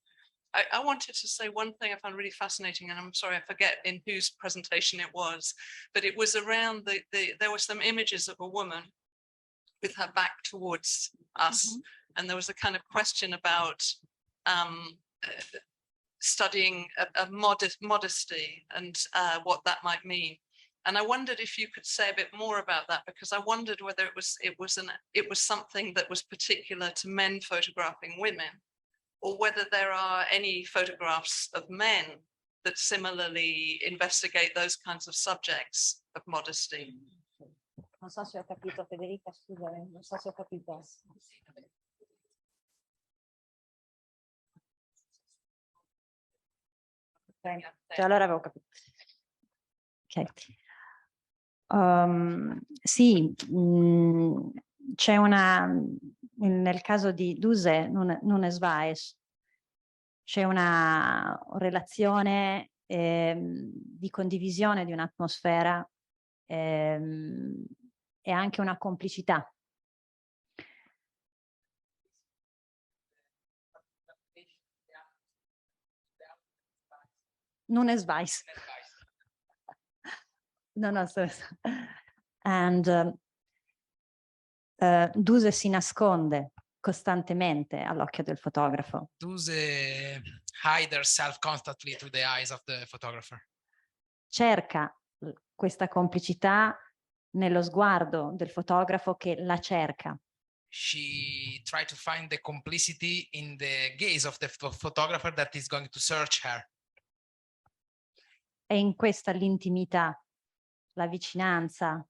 I wanted to say one thing I found really fascinating, and I'm sorry, I forget in whose presentation it was, but it was around there were some images of a woman with her back towards us. And there was a kind of question about studying a modesty and what that might mean. And I wondered if you could say a bit more about that, because I wondered whether it was something that was particular to men photographing women, or whether there are any photographs of men that similarly investigate those kinds of subjects of modesty. Non so se ho capito, Federica, scusa, non so se ho capito. Cioè, allora avevo capito. Ok. Sì, c'è nel caso di Duse, Nunes Weiss, c'è una relazione di condivisione di un'atmosfera e anche una complicità. Nunes Weiss. No, and Duse si nasconde costantemente all'occhio del fotografo. Duse hide herself constantly to the eyes of the photographer. Cerca questa complicità nello sguardo del fotografo che la cerca. She tried to find the complicity in the gaze of the photographer that is going to search her. E in questa l'intimità, la vicinanza,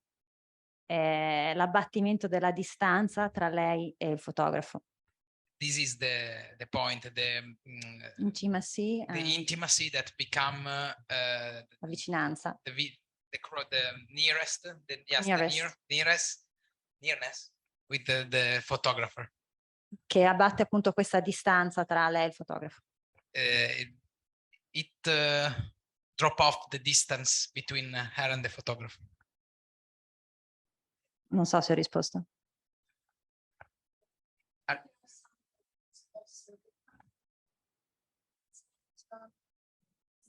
l'abbattimento della distanza tra lei e il fotografo. This is the point, the Intimacy, intimacy that become la vicinanza. The nearest, nearness with the photographer. Che abbatte appunto questa distanza tra lei e il fotografo. It drop off the distance between her and the photographer. Non so se ho risposto.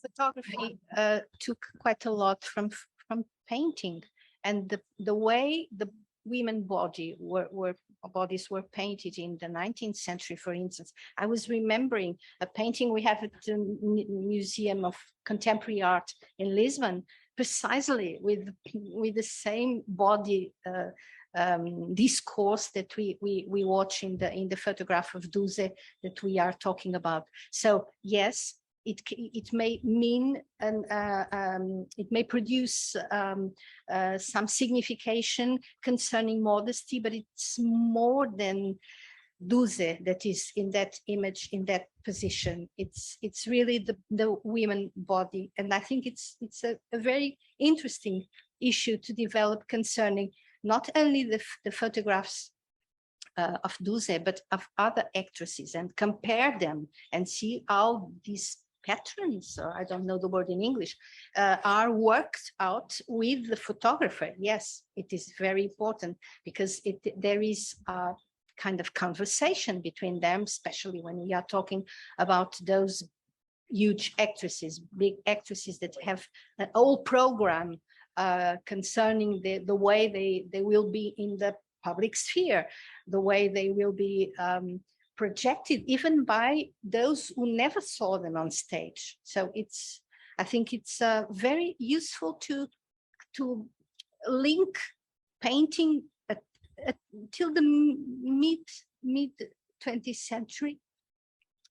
Photography took quite a lot from painting, and the way the women body were bodies were painted in the 19th century, for instance. I was remembering a painting we have at the Museum of Contemporary Art in Lisbon, precisely with the same body discourse that we watch in the photograph of Duze that we are talking about. So yes, it may mean and it may produce some signification concerning modesty, but it's more than Duze that is in that image, in that position. It's really the women body, and I think it's a very interesting issue to develop concerning not only the photographs of Duze, but of other actresses, and compare them and see how these patterns, or I don't know the word in English, are worked out with the photographer. Yes, it is very important because there is a kind of conversation between them, especially when we are talking about those huge actresses, big actresses that have an whole program concerning the way they will be in the public sphere, the way they will be projected even by those who never saw them on stage. So I think it's very useful to link painting till the mid 20th century.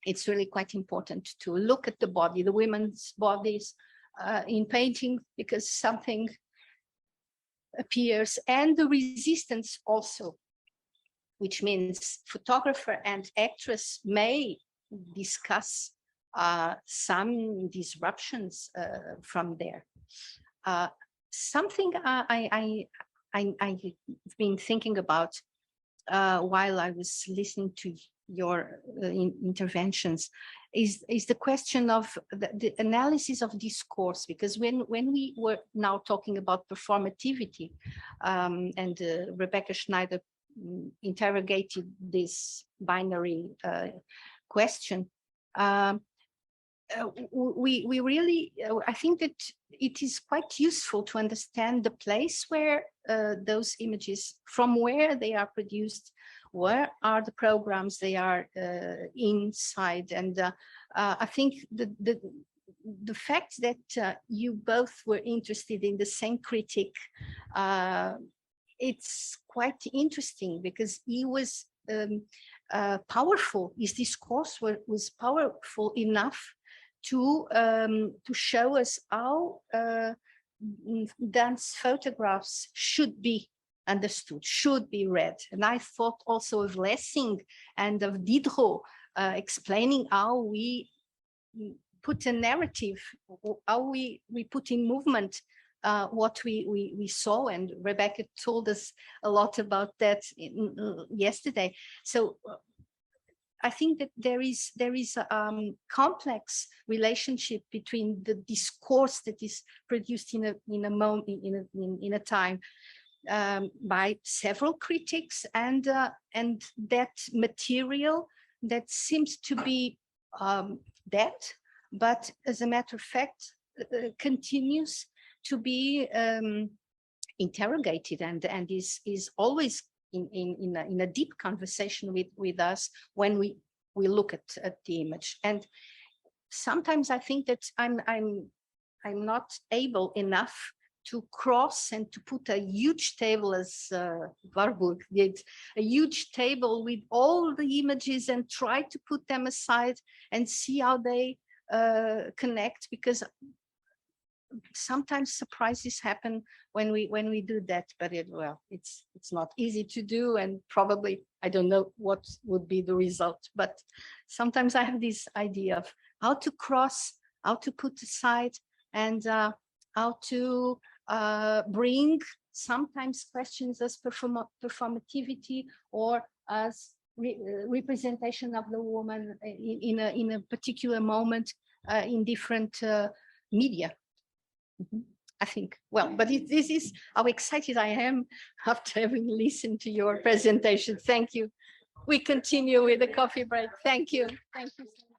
It's really quite important to look at the body, the women's bodies in painting, because something appears, and the resistance also, which means photographer and actress may discuss some disruptions from there. Something I've been thinking about while I was listening to your interventions is the question of the analysis of discourse, because when we were now talking about performativity, and Rebecca Schneider interrogated this binary question, we really, I think that it is quite useful to understand the place where those images, from where they are produced, where are the programs they are inside. And I think the fact that you both were interested in the same critic, it's quite interesting, because he was powerful. His discourse was powerful enough to show us how dance photographs should be understood, should be read. And I thought also of Lessing and of Diderot explaining how we put a narrative, how we put in movement what we saw, and Rebecca told us a lot about that yesterday. So I think that there is a complex relationship between the discourse that is produced in a moment, in a time, by several critics, and that material that seems to be dead, but as a matter of fact continues to be interrogated, and is always in a deep conversation with us when we look at the image. And sometimes I think that I'm not able enough to cross and to put a huge table, as Warburg did, a huge table with all the images, and try to put them aside and see how they connect, because sometimes surprises happen when we do that. But it's not easy to do, and probably I don't know what would be the result. But sometimes I have this idea of how to cross, how to put aside, and how to bring sometimes questions as performativity, or as representation of the woman in a particular moment in different media. I think, well, but this is how excited I am after having listened to your presentation. Thank you. We continue with the coffee break. Thank you. Thank you so much.